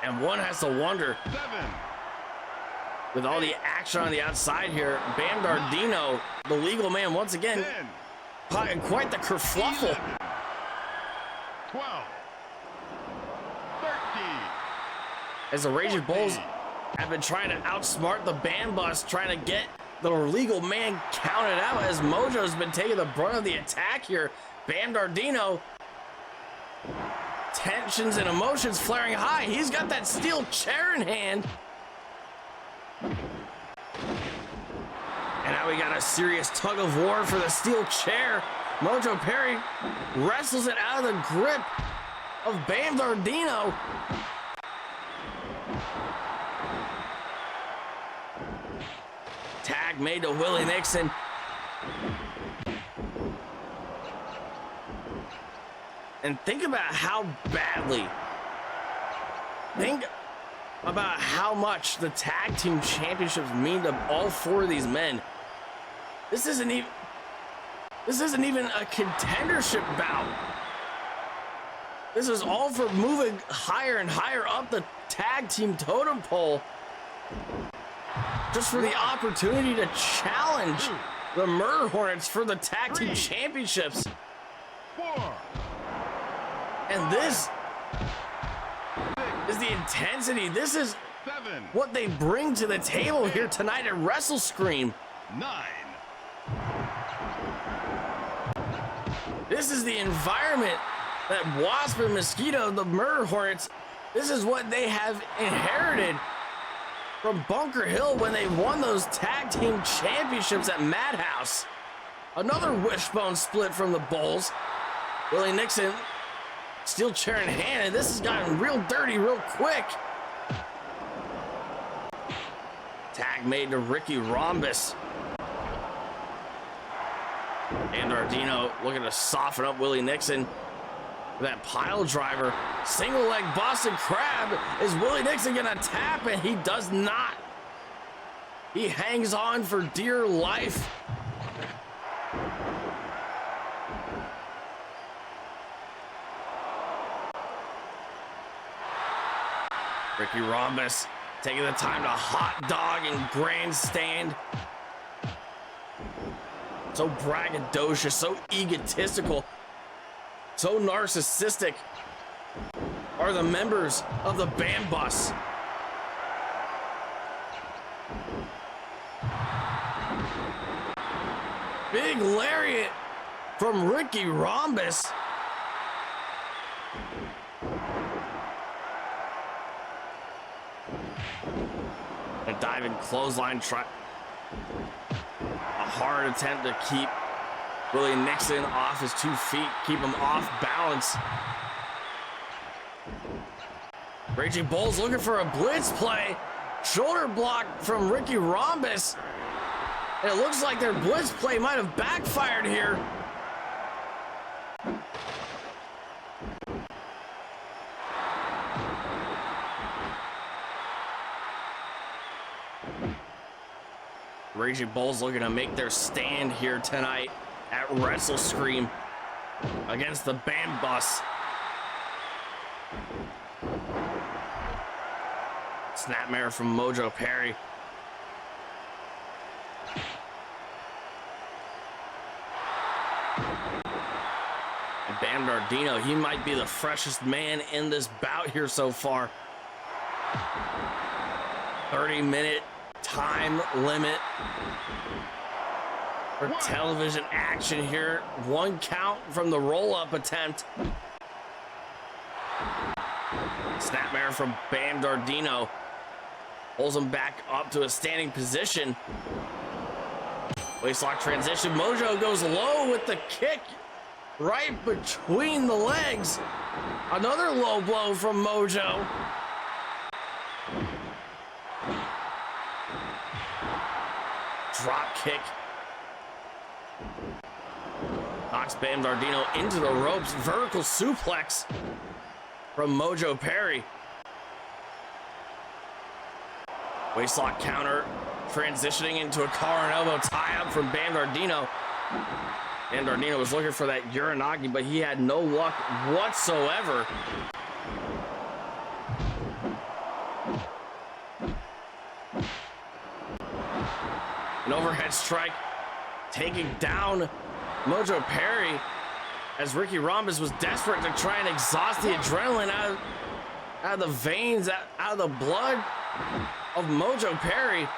And one has to wonder, 7. with all the action on the outside here, Bam Dardino, the legal man, once again, 10, caught in quite the kerfluffle. 11, 12, 13. As the Raging Bulls have been trying to outsmart the BamBus, trying to get the legal man counted out, as Mojo's been taking the brunt of the attack here. Bam Dardino, tensions and emotions flaring high. He's got that steel chair in hand. And now we got a serious tug of war for the steel chair. Mojo Perry wrestles it out of the grip of Bam Dardino. Tag made to Willie Nixon. And think about how badly, think about how much the tag team championships mean to all four of these men. This isn't even a contendership bout. This is all for moving higher and higher up the tag team totem pole, just for the opportunity to challenge the Murder Hornets for the tag team championships. 4, And this is the intensity. This is 7, what they bring to the table here tonight at WrestleScream. 9. This is the environment that Wasp and Mosquito, the Murder Hornets, this is what they have inherited from Bunker Hill when they won those tag team championships at Madhouse. Another wishbone split from the Bulls. Willie Nixon, steel chair in hand, and this has gotten real dirty real quick. Tag made to Ricky Rhombus. And Dardino looking to soften up Willie Nixon. That pile driver, single leg Boston Crab. Is Willie Nixon gonna tap? And he does not. He hangs on for dear life. Ricky Rhombus taking the time to hot dog and grandstand. So braggadocious, so egotistical, so narcissistic are the members of the BamBus. Big lariat from Ricky Rhombus. A diving clothesline A hard attempt to keep Willie Nixon off his 2 feet, keep him off balance. Raging Bulls looking for a blitz play. Shoulder block from Ricky Rhombus. And it looks like their blitz play might have backfired here. Raging Bulls looking to make their stand here tonight at WrestleScream against the BamBus. Snapmare from Mojo Perry. And Bam Nardino, he might be the freshest man in this bout here so far. 30-minute time limit for television action here. 1 count from the roll-up attempt. Snapmare from Bam Nardino. Pulls him back up to a standing position. Waistlock transition. Mojo goes low with the kick right between the legs. Another low blow from Mojo. Drop kick. Knocks Bam Nardino into the ropes. Vertical suplex from Mojo Perry. Waistlock counter, transitioning into a collar and elbow tie-up from Bam Nardino. Bam Nardino was looking for that Uranagi, but he had no luck whatsoever. An overhead strike, taking down Mojo Perry as Ricky Rhombus was desperate to try and exhaust the adrenaline out of the veins, out of the blood of Mojo Perry.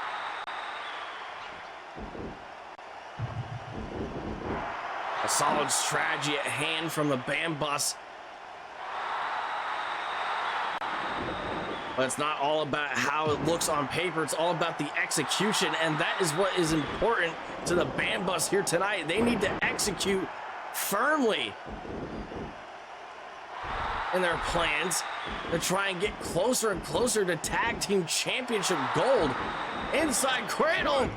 A solid strategy at hand from the BamBus. But it's not all about how it looks on paper, it's all about the execution, and that is what is important to the BamBus here tonight. They need to execute firmly in their plans to try and get closer and closer to tag team championship gold. Inside cradle,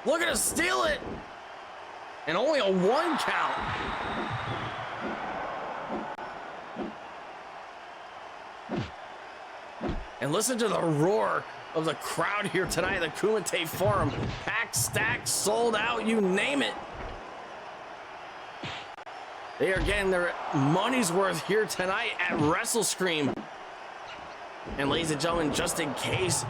looking to steal it, and only a 1 count. And listen to the roar of the crowd here tonight at the Kumite Forum. Packed, stacked, sold out, you name it. They are getting their money's worth here tonight at WrestleScream. And ladies and gentlemen, just in case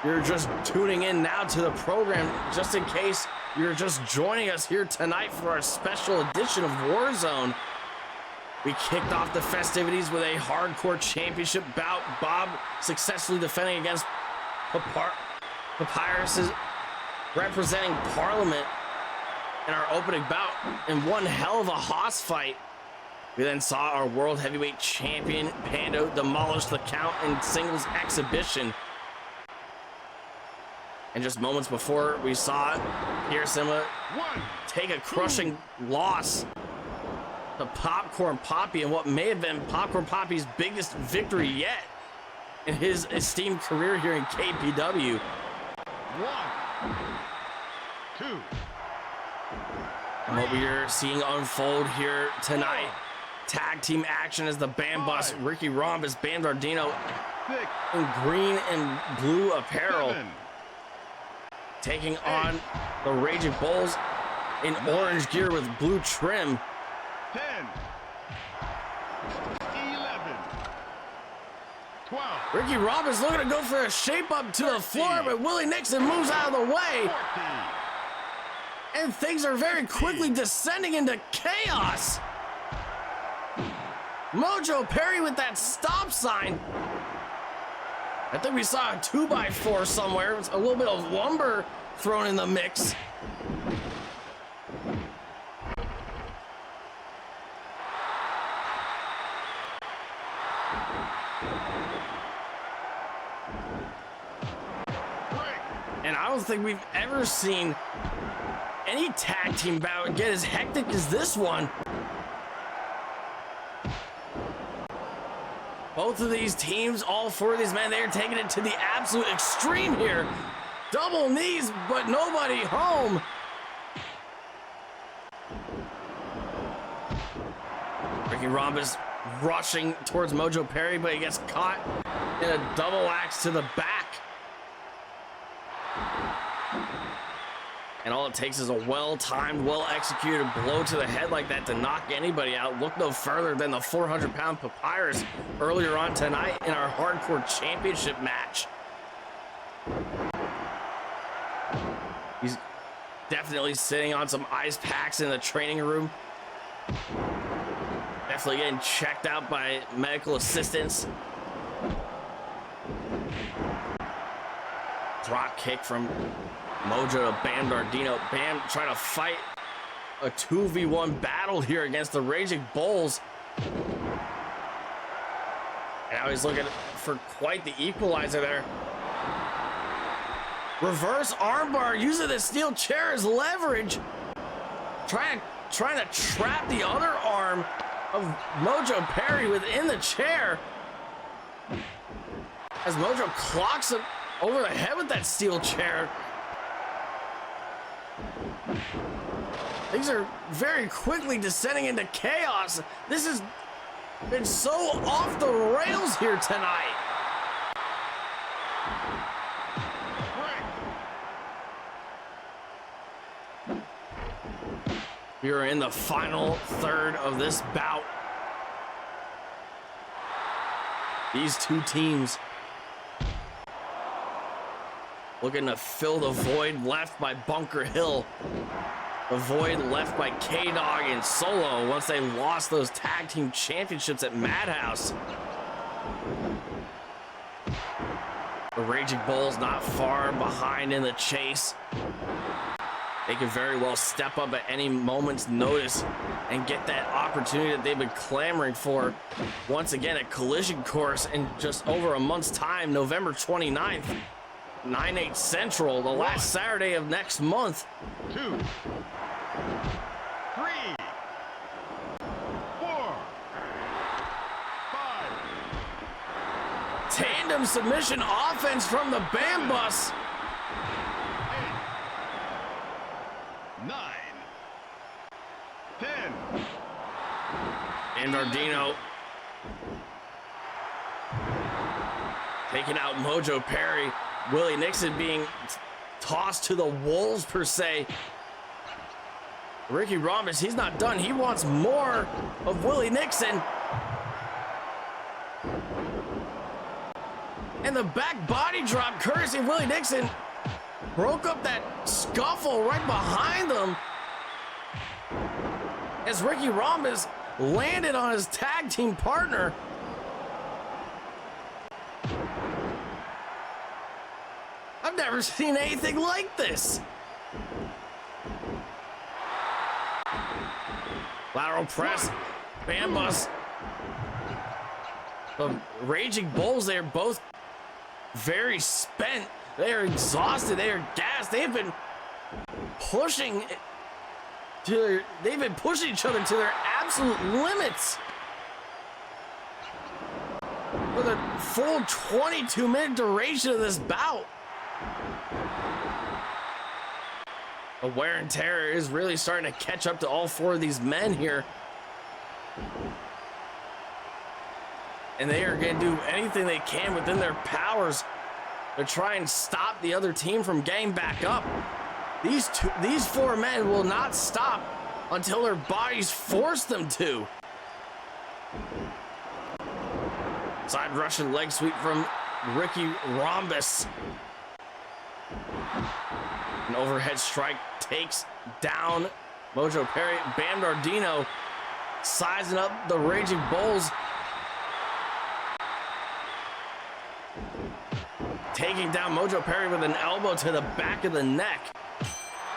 you're just tuning in now to the program, just in case you're just joining us here tonight for our special edition of Warzone, we kicked off the festivities with a hardcore championship bout. Bawb successfully defending against Papyrus, representing Parliament in our opening bout, in one hell of a hoss fight. We then saw our world heavyweight champion Pando demolish the count in singles exhibition. And just moments before, we saw Pierre take a crushing loss to Popcorn Papi in what may have been Popcorn Papi's biggest victory yet in his esteemed career here in KPW. 1, 2. And what we are seeing unfold here tonight, tag team action as the BamBus, Ricky Rhombus, Bam Nardino in green and blue apparel, taking on the Raging Bulls in orange gear with blue trim. 10, 11, 12. Ricky Rhombus looking to go for a shape up to the floor, but Willie Nixon moves out of the way. 14. And things are very quickly descending into chaos. Mojo Perry with that stop sign. I think we saw a 2x4 somewhere. It's a little bit of lumber thrown in the mix. And I don't think we've ever seen any tag team bout get as hectic as this one. Both of these teams, all four of these men, they're taking it to the absolute extreme here. Double knees, but nobody home. Ricky Rhombus rushing towards Mojo Perry, but he gets caught in a double axe to the back. And all it takes is a well-timed, well-executed blow to the head like that to knock anybody out. Look no further than the 400-pound Papyrus earlier on tonight in our Hardcore Championship match. He's definitely sitting on some ice packs in the training room. Definitely getting checked out by medical assistants. Drop kick from Mojo to Bam Dardino. Bam trying to fight a 2v1 battle here against the Raging Bulls. And now he's looking for quite the equalizer there. Reverse armbar using the steel chair as leverage. Trying to trap the other arm of Mojo Perry within the chair. As Mojo clocks him over the head with that steel chair. Things are very quickly descending into chaos. This has been so off the rails here tonight. We are in the final third of this bout. These two teams looking to fill the void left by Bunker Hill. The void left by K-Dog and Solo once they lost those tag team championships at Madhouse. The Raging Bulls not far behind in the chase. They could very well step up at any moment's notice and get that opportunity that they've been clamoring for once again at Collision Course in just over a month's time, November 29th, 9/8 Central, the last Saturday of next month. 2, 3, 4, 5. Tandem submission offense from the BamBus. 9, 10. And Dardino taking out Mojo Perry. Willie Nixon being tossed to the wolves per se. Ricky Rhombus, he's not done. He wants more of Willie Nixon. And the back body drop courtesy of Willie Nixon broke up that scuffle right behind them as Ricky Rhombus landed on his tag team partner. I've never seen anything like this. Lateral press, BamBus. The Raging Bulls, they're both very spent. They are exhausted. They are gassed. They've been pushing each other to their absolute limits for the full 22-minute duration of this bout. The wear and tear is really starting to catch up to all four of these men here. And they are going to do anything they can within their powers to try and stop the other team from getting back up. These four men will not stop until their bodies force them to. Side Russian leg sweep from Ricky Rhombus. An overhead strike takes down Mojo Perry. Bam Dardino sizing up the Raging Bulls. Taking down Mojo Perry with an elbow to the back of the neck.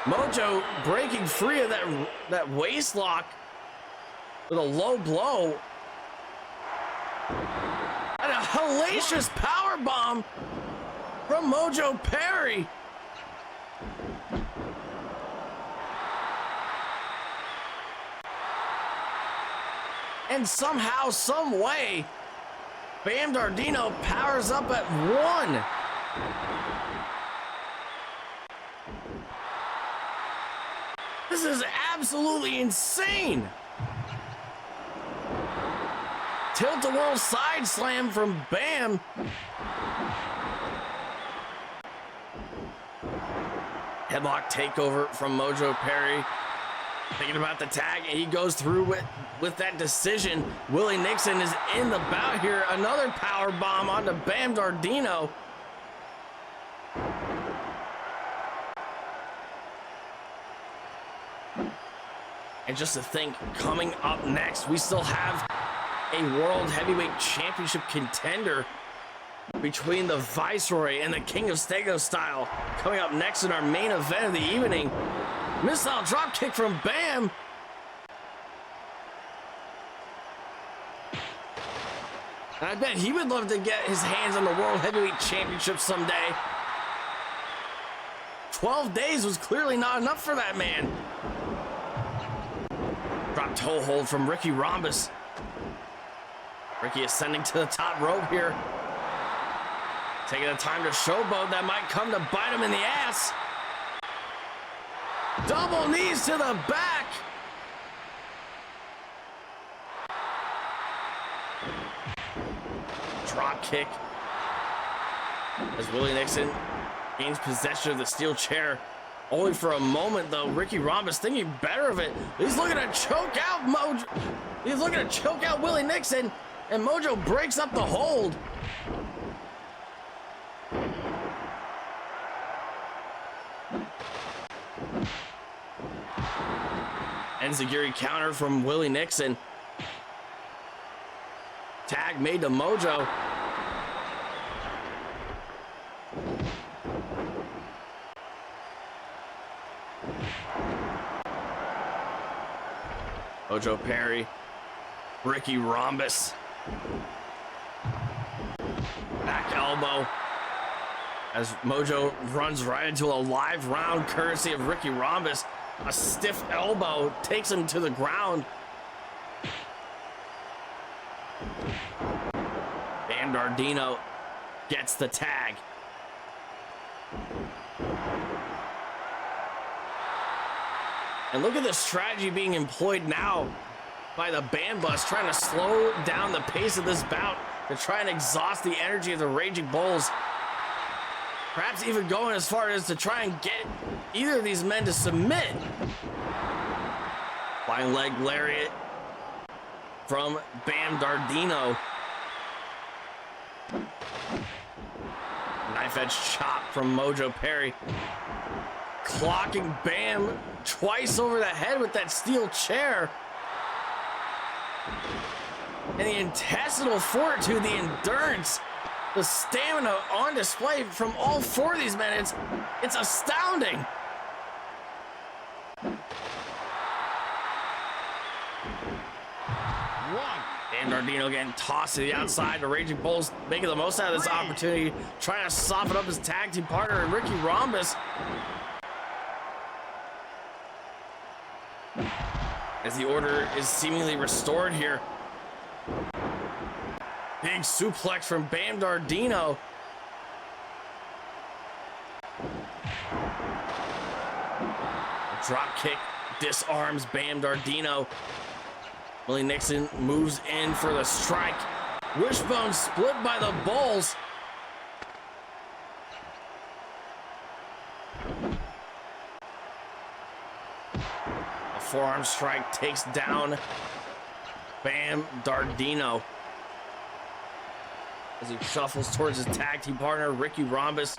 Mojo breaking free of that waist lock with a low blow. And a hellacious power bomb from Mojo Perry. And somehow, some way, Bam Dardino powers up at 1. This is absolutely insane. Tilt-a-whirl side slam from Bam. Headlock takeover from Mojo Perry. Thinking about the tag, and he goes through with that decision. Willie Nixon is in the bout here. Another power bomb onto Bam Dardino. And just to think, coming up next, we still have a World Heavyweight Championship contender between the Viceroy and the King of Stego Style. Coming up next in our main event of the evening. Missile drop kick from Bam. And I bet he would love to get his hands on the World Heavyweight Championship someday. 12 days was clearly not enough for that man. Drop toe hold from Ricky Rhombus. Ricky ascending to the top rope here. Taking the time to showboat that might come to bite him in the ass. Double knees to the back. Drop kick. As Willie Nixon gains possession of the steel chair. Only for a moment, though. Ricky Rhombus thinking better of it. He's looking to choke out Mojo. He's looking to choke out Willie Nixon. And Mojo breaks up the hold. Enziguri counter from Willie Nixon. Tag made to Mojo. Mojo Perry. Ricky Rhombus. Back elbow. As Mojo runs right into a live round courtesy of Ricky Rhombus. A stiff elbow takes him to the ground. Bam Dardino gets the tag. And look at the strategy being employed now by the BamBus, trying to slow down the pace of this bout to try and exhaust the energy of the Raging Bulls. Perhaps even going as far as to try and get either of these men to submit. Flying leg lariat from Bam Dardino. Knife edge chop from Mojo Perry. Clocking Bam twice over the head with that steel chair. And the intestinal fortitude, the endurance, the stamina on display from all 4 of these men, it's astounding. And Dardino getting tossed to the outside. The Raging Bulls making the most out of this opportunity, trying to soften up his tag team partner, and Ricky Rhombus. As the order is seemingly restored here. Big suplex from Bam Dardino. Drop kick disarms Bam Dardino. Willie Nixon moves in for the strike. Wishbone split by the Bulls. A forearm strike takes down Bam Dardino as he shuffles towards his tag team partner, Ricky Rhombus.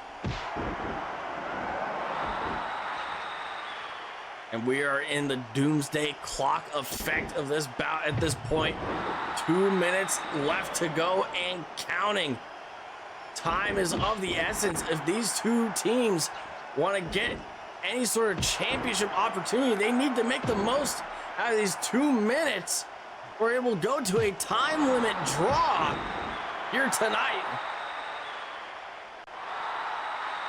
And we are in the doomsday clock effect of this bout at this point. 2 minutes left to go and counting. Time is of the essence. If these two teams want to get any sort of championship opportunity, they need to make the most out of these 2 minutes, or it will go to a time limit draw here tonight.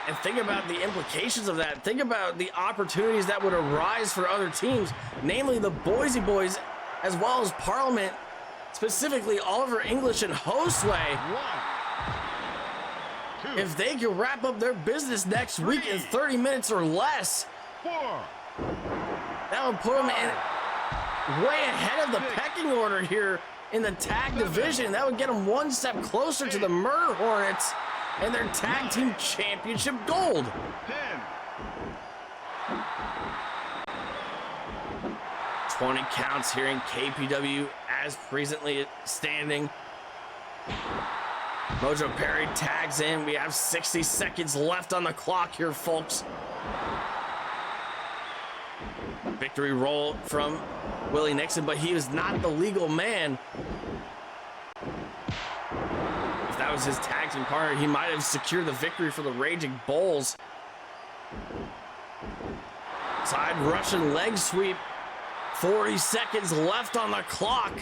And think about the implications of that. Think about the opportunities that would arise for other teams, namely the Boise Boys, as well as Parliament, specifically Oliver English and Josue, 1, 2, if they can wrap up their business next week in 30 minutes or less, 4, that would put them in way ahead of the pecking order here in the tag division. That would get them one step closer to the Murder Hornets and their tag team championship gold. 10, 20 counts here in KPW as presently standing. Mojo Perry tags in. We have 60 seconds left on the clock here, folks. Victory roll from Willie Nixon, but he is not the legal man. If that was his tag team partner, he might have secured the victory for the Raging Bulls. Side Russian leg sweep. 40 seconds left on the clock.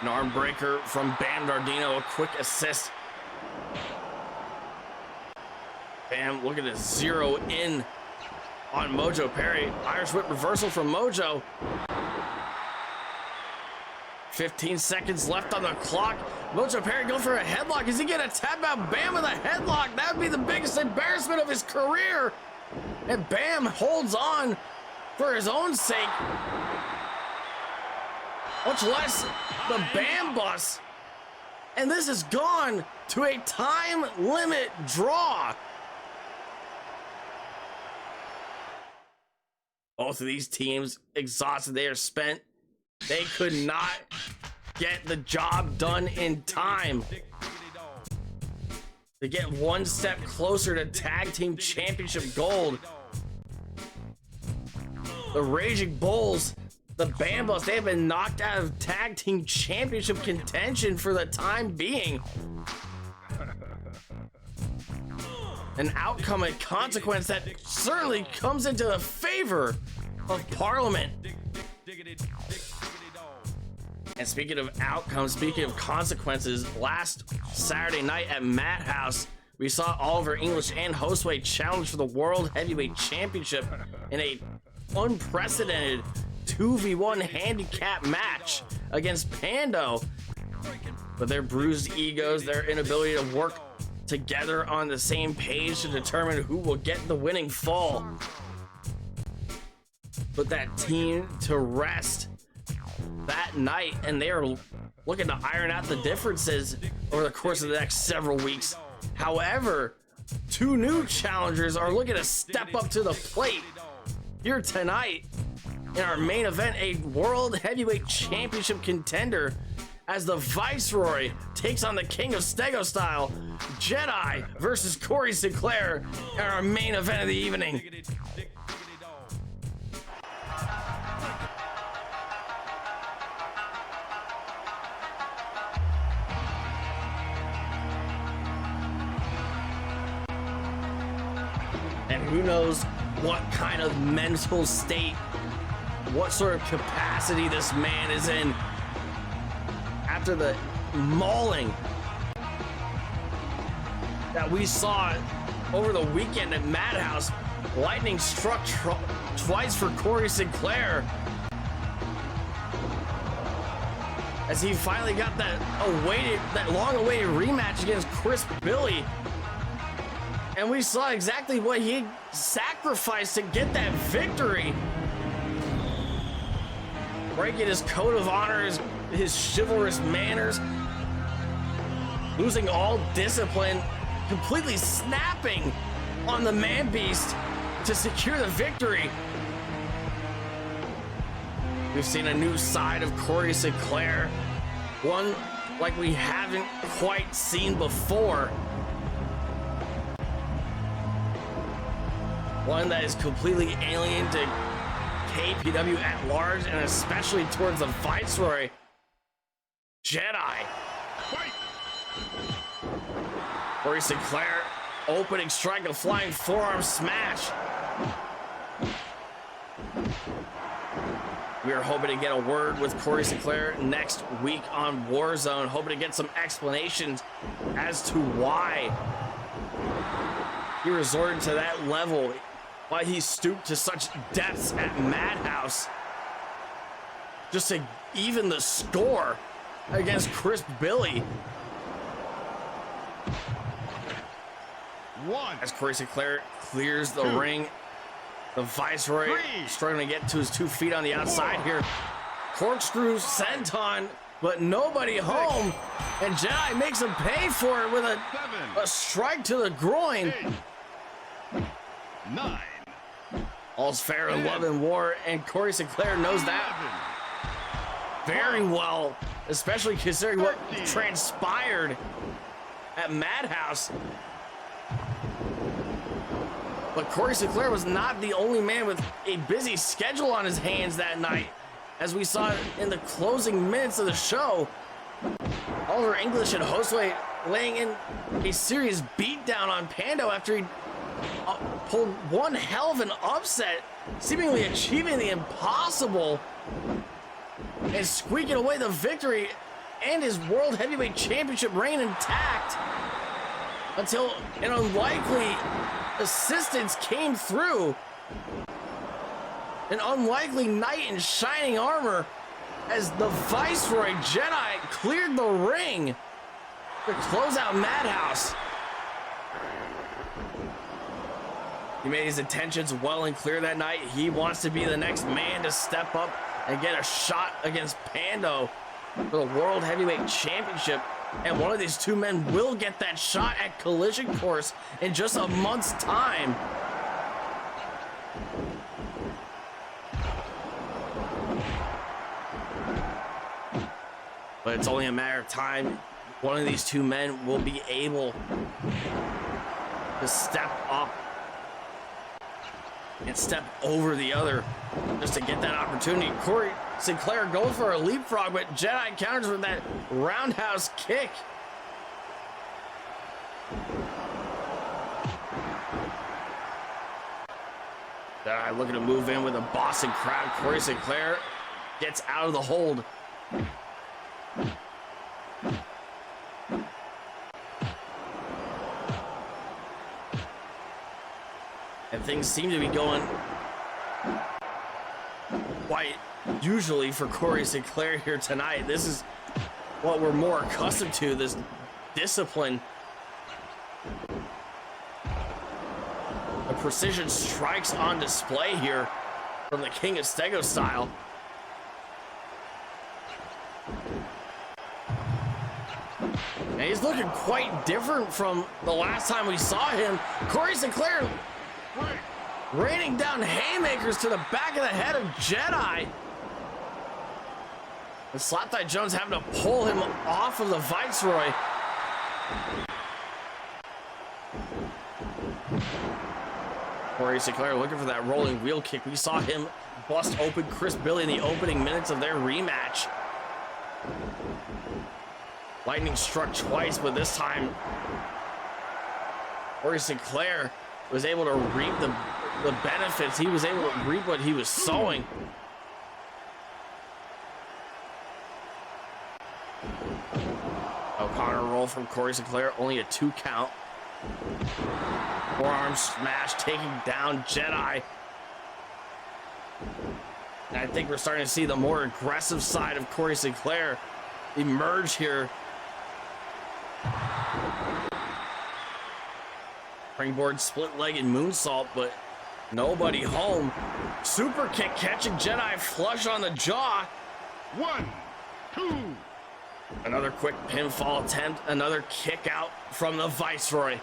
An arm breaker from Bam Dardino, a quick assist. Bam looking to zero in on Mojo Perry. Irish whip reversal from Mojo. 15 seconds left on the clock. Mojo Perry going for a headlock. Is he gonna tap out Bam with a headlock? That would be the biggest embarrassment of his career. And Bam holds on for his own sake. Much less the BamBus. And this has gone to a time limit draw. Both of these teams exhausted. They are spent. They could not get the job done in time to get one step closer to tag team championship gold. The Raging Bulls, the BamBus, they have been knocked out of tag team championship contention for the time being. An outcome and consequence that certainly comes into the favor of Parliament. And speaking of outcomes, speaking of consequences, last Saturday night at Madhouse, we saw Oliver English and Josue challenge for the World Heavyweight Championship in a unprecedented 2v1 handicap match against Pando. But their bruised egos, their inability to work together on the same page to determine who will get the winning fall, put that team to rest that night, and they are looking to iron out the differences over the course of the next several weeks. However, two new challengers are looking to step up to the plate here tonight in our main event, a World Heavyweight Championship contender, as the Viceroy takes on the King of Stego Style, Jedi versus Cory Sinclair, in our main event of the evening. And who knows what kind of mental state, what sort of capacity this man is in after the mauling that we saw over the weekend at Madhouse. Lightning struck twice for Cory Sinclair as he finally got that long-awaited rematch against Chris Billy. And we saw exactly what he sacrificed to get that victory. Breaking his code of honor, his chivalrous manners, losing all discipline, completely snapping on the man beast to secure the victory. We've seen a new side of Cory Sinclair, one like we haven't quite seen before. One that is completely alien to KPW at large, and especially towards the Viceroy, Jedi. fight! Cory Sinclair, opening strike, a flying forearm smash. We are hoping to get a word with Cory Sinclair next week on Warzone, hoping to get some explanations as to why he resorted to that level, why he stooped to such depths at Madhouse just to even the score against Crisp Billy. As Cory Sinclair clears the ring, the Viceroy struggling to get to his 2 feet on the outside here. Corkscrew senton, but nobody home, and Jedi makes him pay for it with a strike to the groin. 9. All's fair in love and war, and Cory Sinclair knows that very well, especially considering what transpired at Madhouse. But Cory Sinclair was not the only man with a busy schedule on his hands that night. As we saw in the closing minutes of the show, Oliver English and Josue laying in a serious beatdown on Pando after he pulled one hell of an upset, seemingly achieving the impossible and squeaking away the victory and his World Heavyweight Championship reign intact until an unlikely assistance came through. An unlikely knight in shining armor as the Viceroy Jedi cleared the ring to close out Madhouse. He made his intentions well and clear that night. He wants to be the next man to step up and get a shot against Pando for the World Heavyweight Championship. And one of these 2 men will get that shot at Collision Course in just a month's time. But it's only a matter of time. One of these 2 men will be able to step up and step over the other just to get that opportunity. Cory Sinclair goes for a leapfrog, but Jedi counters with that roundhouse kick. Jedi looking to move in with a Boston crab. Cory Sinclair gets out of the hold. And things seem to be going quite usually for Cory Sinclair here tonight. This is what we're more accustomed to, this discipline. The precision strikes on display here from the King of Stego style. And he's looking quite different from the last time we saw him. Cory Sinclair raining down haymakers to the back of the head of Jedi. And Slapthigh Jones having to pull him off of the Viceroy. Cory Sinclair looking for that rolling wheel kick. We saw him bust open Chris Billy in the opening minutes of their rematch. Lightning struck twice, but this time Cory Sinclair was able to reap the benefits. He was able to reap what he was sowing. O'Connor roll from Cory Sinclair, only a 2 count. Forearm smash taking down Jedi. And I think we're starting to see the more aggressive side of Cory Sinclair emerge here. Springboard split-legged moonsault, but nobody home. Super kick catching Jedi flush on the jaw. 1, 2. Another quick pinfall attempt, another kick out from the Viceroy.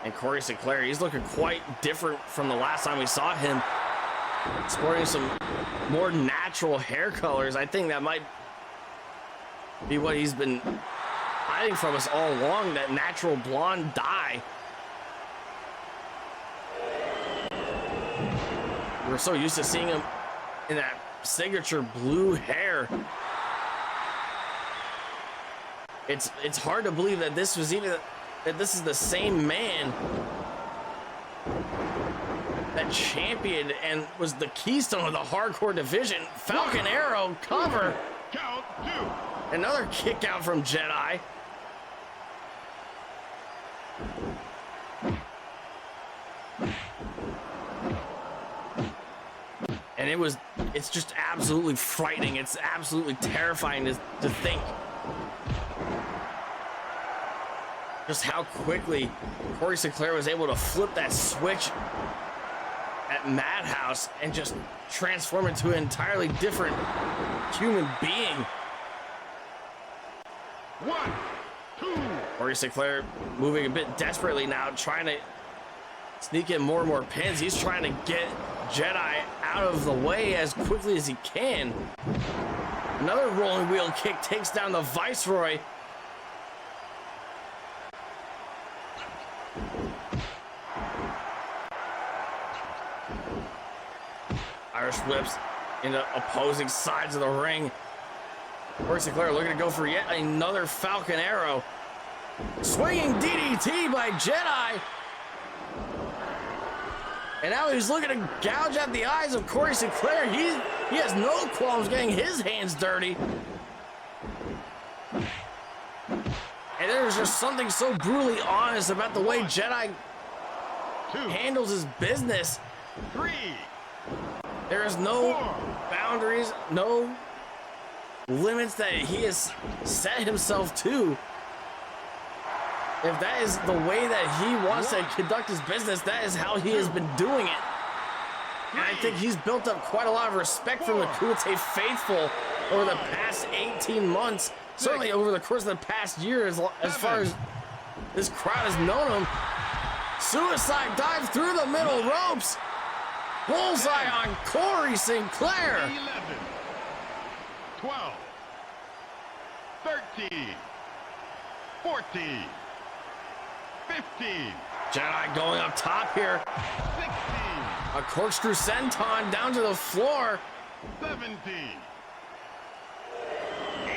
And Cory Sinclair, he's looking quite different from the last time we saw him. Sporting some more natural hair colors. I think that might be what he's been hiding from us all along, that natural blonde dye. We're so used to seeing him in that signature blue hair. It's hard to believe that this is the same man that championed and was the keystone of the hardcore division. Falcon Arrow cover. Count 2. Another kick out from Jedi. And it's just absolutely frightening. It's absolutely terrifying to think just how quickly Cory Sinclair was able to flip that switch at Madhouse and just transform into an entirely different human being. 1, 2. Cory Sinclair moving a bit desperately now, trying to sneak in more and more pins. He's trying to get Jedi out of the way as quickly as he can. Another rolling wheel kick takes down the Viceroy. Irish whips into opposing sides of the ring. Cory Sinclair looking to go for yet another Falcon Arrow. Swinging DDT by Jedi. And now he's looking to gouge out the eyes of Cory Sinclair. He has no qualms getting his hands dirty. And there's just something so brutally honest about the way Jedi 2, handles his business. 3. There is no boundaries, no limits that he has set himself to. If that is the way that he wants to conduct his business, that is how he has been doing it. And I think he's built up quite a lot of respect from the Kumite faithful over the past 18 months. Certainly over the course of the past year, as far as this crowd has known him. Suicide dive through the middle ropes. Bullseye on Cory Sinclair. 11, 12, 13, 14, 15, Jedi going up top here. 16, A corkscrew senton down to the floor. 17.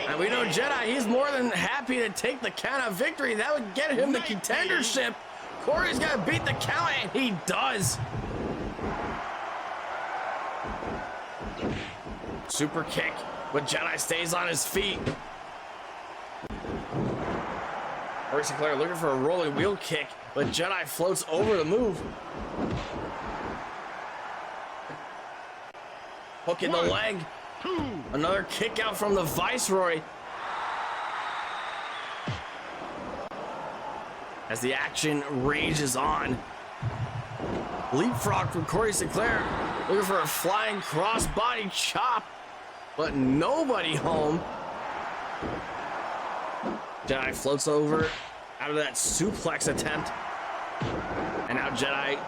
And we know Jedi, he's more than happy to take the count of victory. That would get him the contendership. Cory's got to beat the count, and he does. Super kick, but Jedi stays on his feet. Cory Sinclair looking for a rolling wheel kick, but Jedi floats over the move. Hook in the leg. 2. Another kick out from the Viceroy. As the action rages on. Leapfrog from Cory Sinclair. Looking for a flying crossbody chop. But nobody home. Jedi floats over out of that suplex attempt. And now Jedi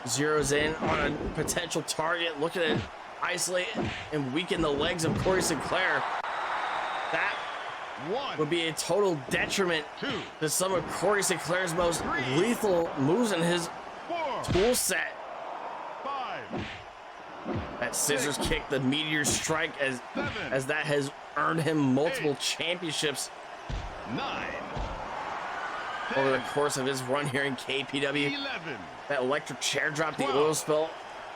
zeroes in on a potential target. Looking at isolate and weaken the legs of Cory Sinclair. That would be a total detriment to some of Cory Sinclair's most lethal moves in his 4, tool set. 5, That scissors kick, the meteor strike, as that has earned him multiple championships 9, over the course of his run here in KPW. 11, That electric chair drop, the oil spill,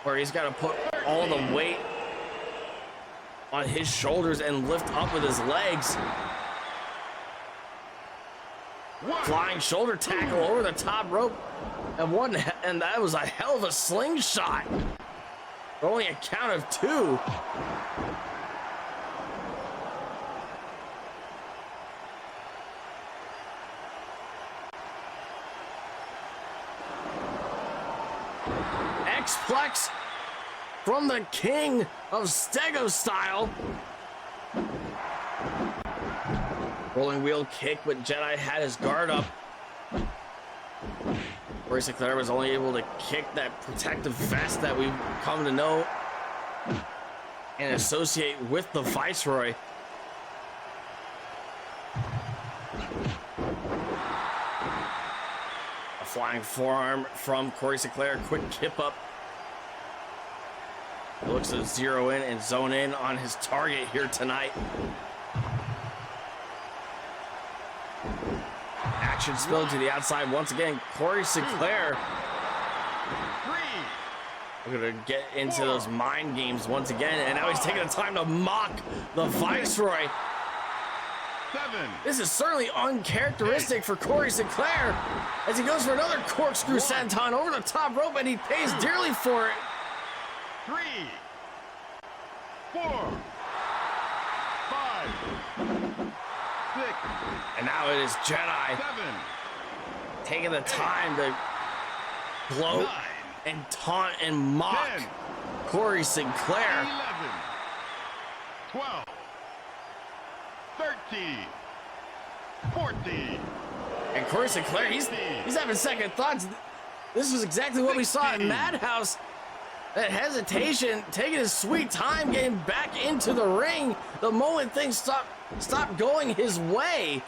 where he's got to put all the weight on his shoulders and lift up with his legs. Flying shoulder tackle over the top rope, and that was a hell of a slingshot. For only a count of 2. X-Plex from the king of Stego style. Rolling wheel kick, but Jedi had his guard up. Cory Sinclair was only able to kick that protective vest that we've come to know and associate with the Viceroy. A flying forearm from Cory Sinclair, quick kip up. He looks to zero in and zone in on his target here tonight. aggression spilled to the outside once again. Cory Sinclair. 3, We're gonna get into those mind games once again, and now he's taking the time to mock the Viceroy. 7, This is certainly uncharacteristic for Cory Sinclair as he goes for another corkscrew senton over the top rope, and he pays dearly for it. 3, 4, 5, 6, And now it is Jedi 7, taking the time to gloat 9, and taunt and mock 10, Cory Sinclair. 11, 12, 13, 14. And Cory Sinclair, he's having second thoughts. This was exactly what we saw in Madhouse. That hesitation, taking his sweet time, getting back into the ring the moment things stopped going his way.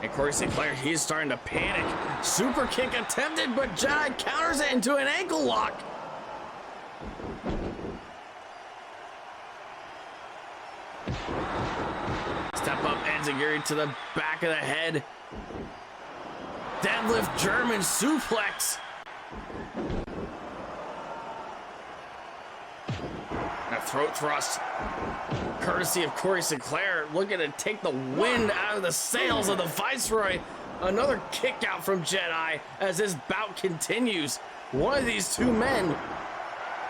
And Cory Sinclair, he's starting to panic. Super kick attempted, but Jedi counters it into an ankle lock. Step up enziguri to the back of the head. Deadlift German suplex. A throat thrust, courtesy of Cory Sinclair, looking to take the wind out of the sails of the Viceroy. Another kick out from Jedi as this bout continues. One of these two men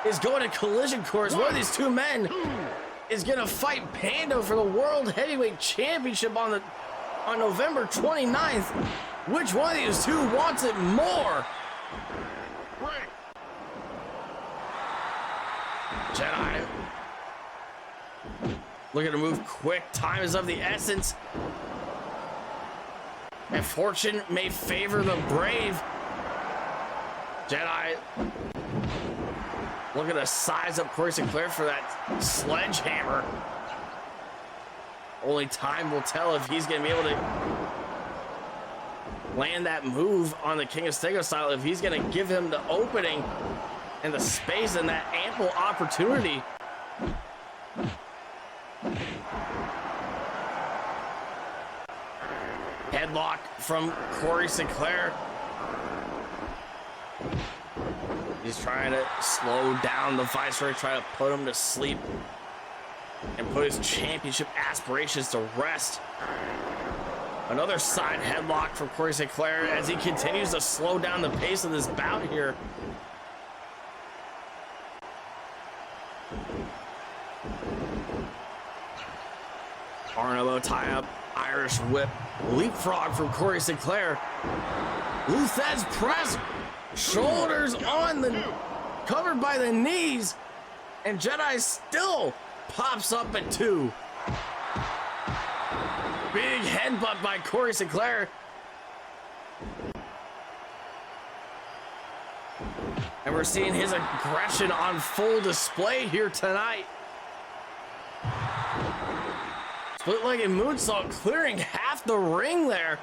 is going to collision course. One of these two men is going to fight Pando for the World Heavyweight Championship on November 29th. Which one of these two wants it more? Jedi looking to move quick. Time is of the essence. And fortune may favor the brave. Jedi looking to size up Cory Sinclair for that sledgehammer. Only time will tell if he's going to be able to land that move on the King of Stego style, if he's going to give him the opening and the space and that ample opportunity. Headlock from Cory Sinclair. He's trying to slow down the Viceroy, trying to put him to sleep and put his championship aspirations to rest. Another side headlock from Cory Sinclair as he continues to slow down the pace of this bout here. Arm elbow tie up, Irish whip, leapfrog from Cory Sinclair. Luthez press, shoulders on the, covered by the knees, and Jedi still pops up at 2. Big headbutt by Cory Sinclair. And we're seeing his aggression on full display here tonight. Split-legged moonsault clearing half the ring there.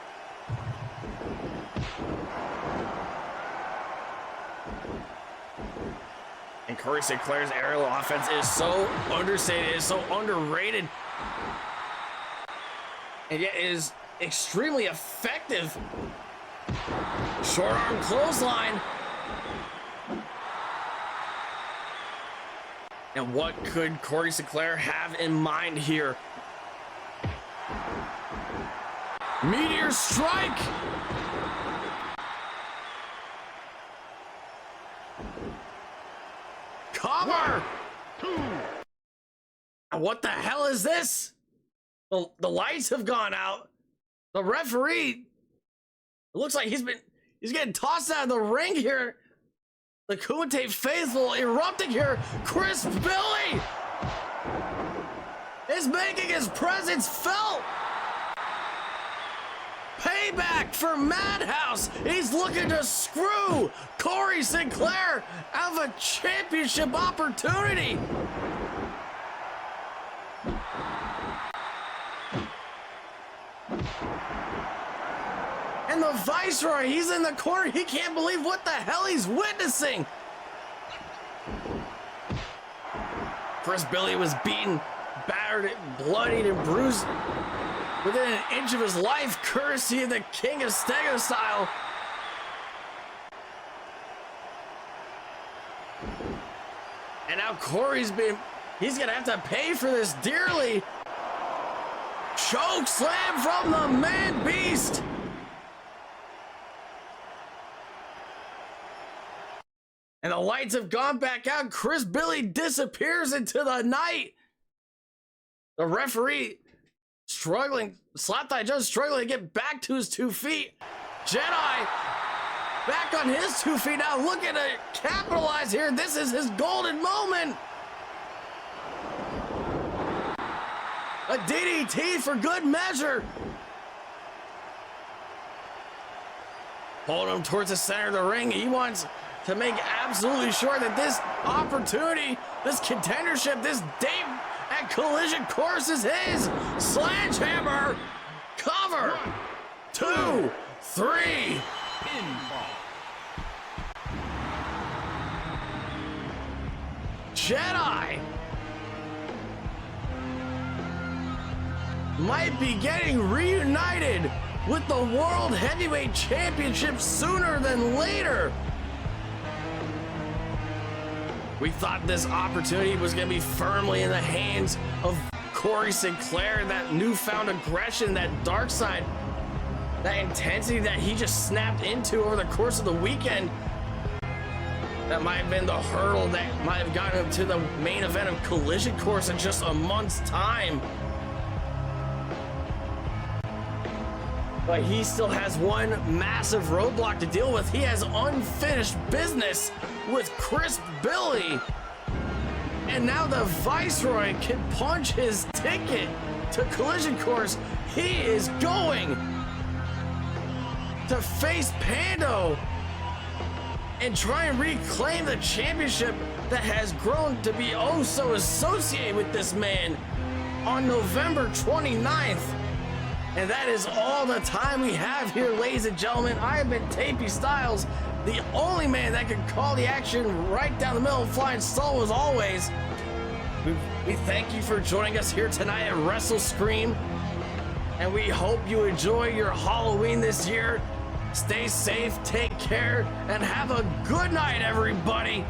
And Cory Sinclair's aerial offense is so understated, is so underrated, and yet is extremely effective. Short arm clothesline. And what could Cory Sinclair have in mind here? Meteor strike. Cover. 2. What the hell is this? The lights have gone out. The referee, it looks like he's getting tossed out of the ring here. The Kumite faithful erupting here. Chris Billy is making his presence felt. Payback for Madhouse. He's looking to screw Cory Sinclair out of a championship opportunity. And the Viceroy, he's in the corner. He can't believe what the hell he's witnessing. Chris Billy was beaten, battered, bloodied, and bruised within an inch of his life, courtesy of the King of Stego style. And now he's gonna have to pay for this dearly. Choke slam from the man beast. And the lights have gone back out. Chris Billy disappears into the night. The referee struggling, Slapthigh just struggling to get back to his 2 feet. Jedi back on his 2 feet now, looking to capitalize here. This is his golden moment. A DDT for good measure. Pulling him towards the center of the ring. He wants to make absolutely sure that this opportunity, this contendership, this date at Collision Course is his. Sledgehammer. Cover. 1, 2, 3. pinfall. Jedi might be getting reunited with the World Heavyweight Championship sooner than later. We thought this opportunity was going to be firmly in the hands of Cory Sinclair, that newfound aggression, that dark side, that intensity that he just snapped into over the course of the weekend. That might have been the hurdle that might have gotten him to the main event of Collision Course in just a month's time. But he still has one massive roadblock to deal with. He has unfinished business with Chris Billy. And now the Viceroy can punch his ticket to Collision Course. He is going to face Pando and try and reclaim the championship that has grown to be oh so associated with this man on November 29th. And that is all the time we have here, ladies and gentlemen. I have been Tapy Styles, the only man that can call the action right down the middle of Flying Stall as always. We thank you for joining us here tonight at WrestleScream. And we hope you enjoy your Halloween this year. Stay safe, take care, and have a good night, everybody.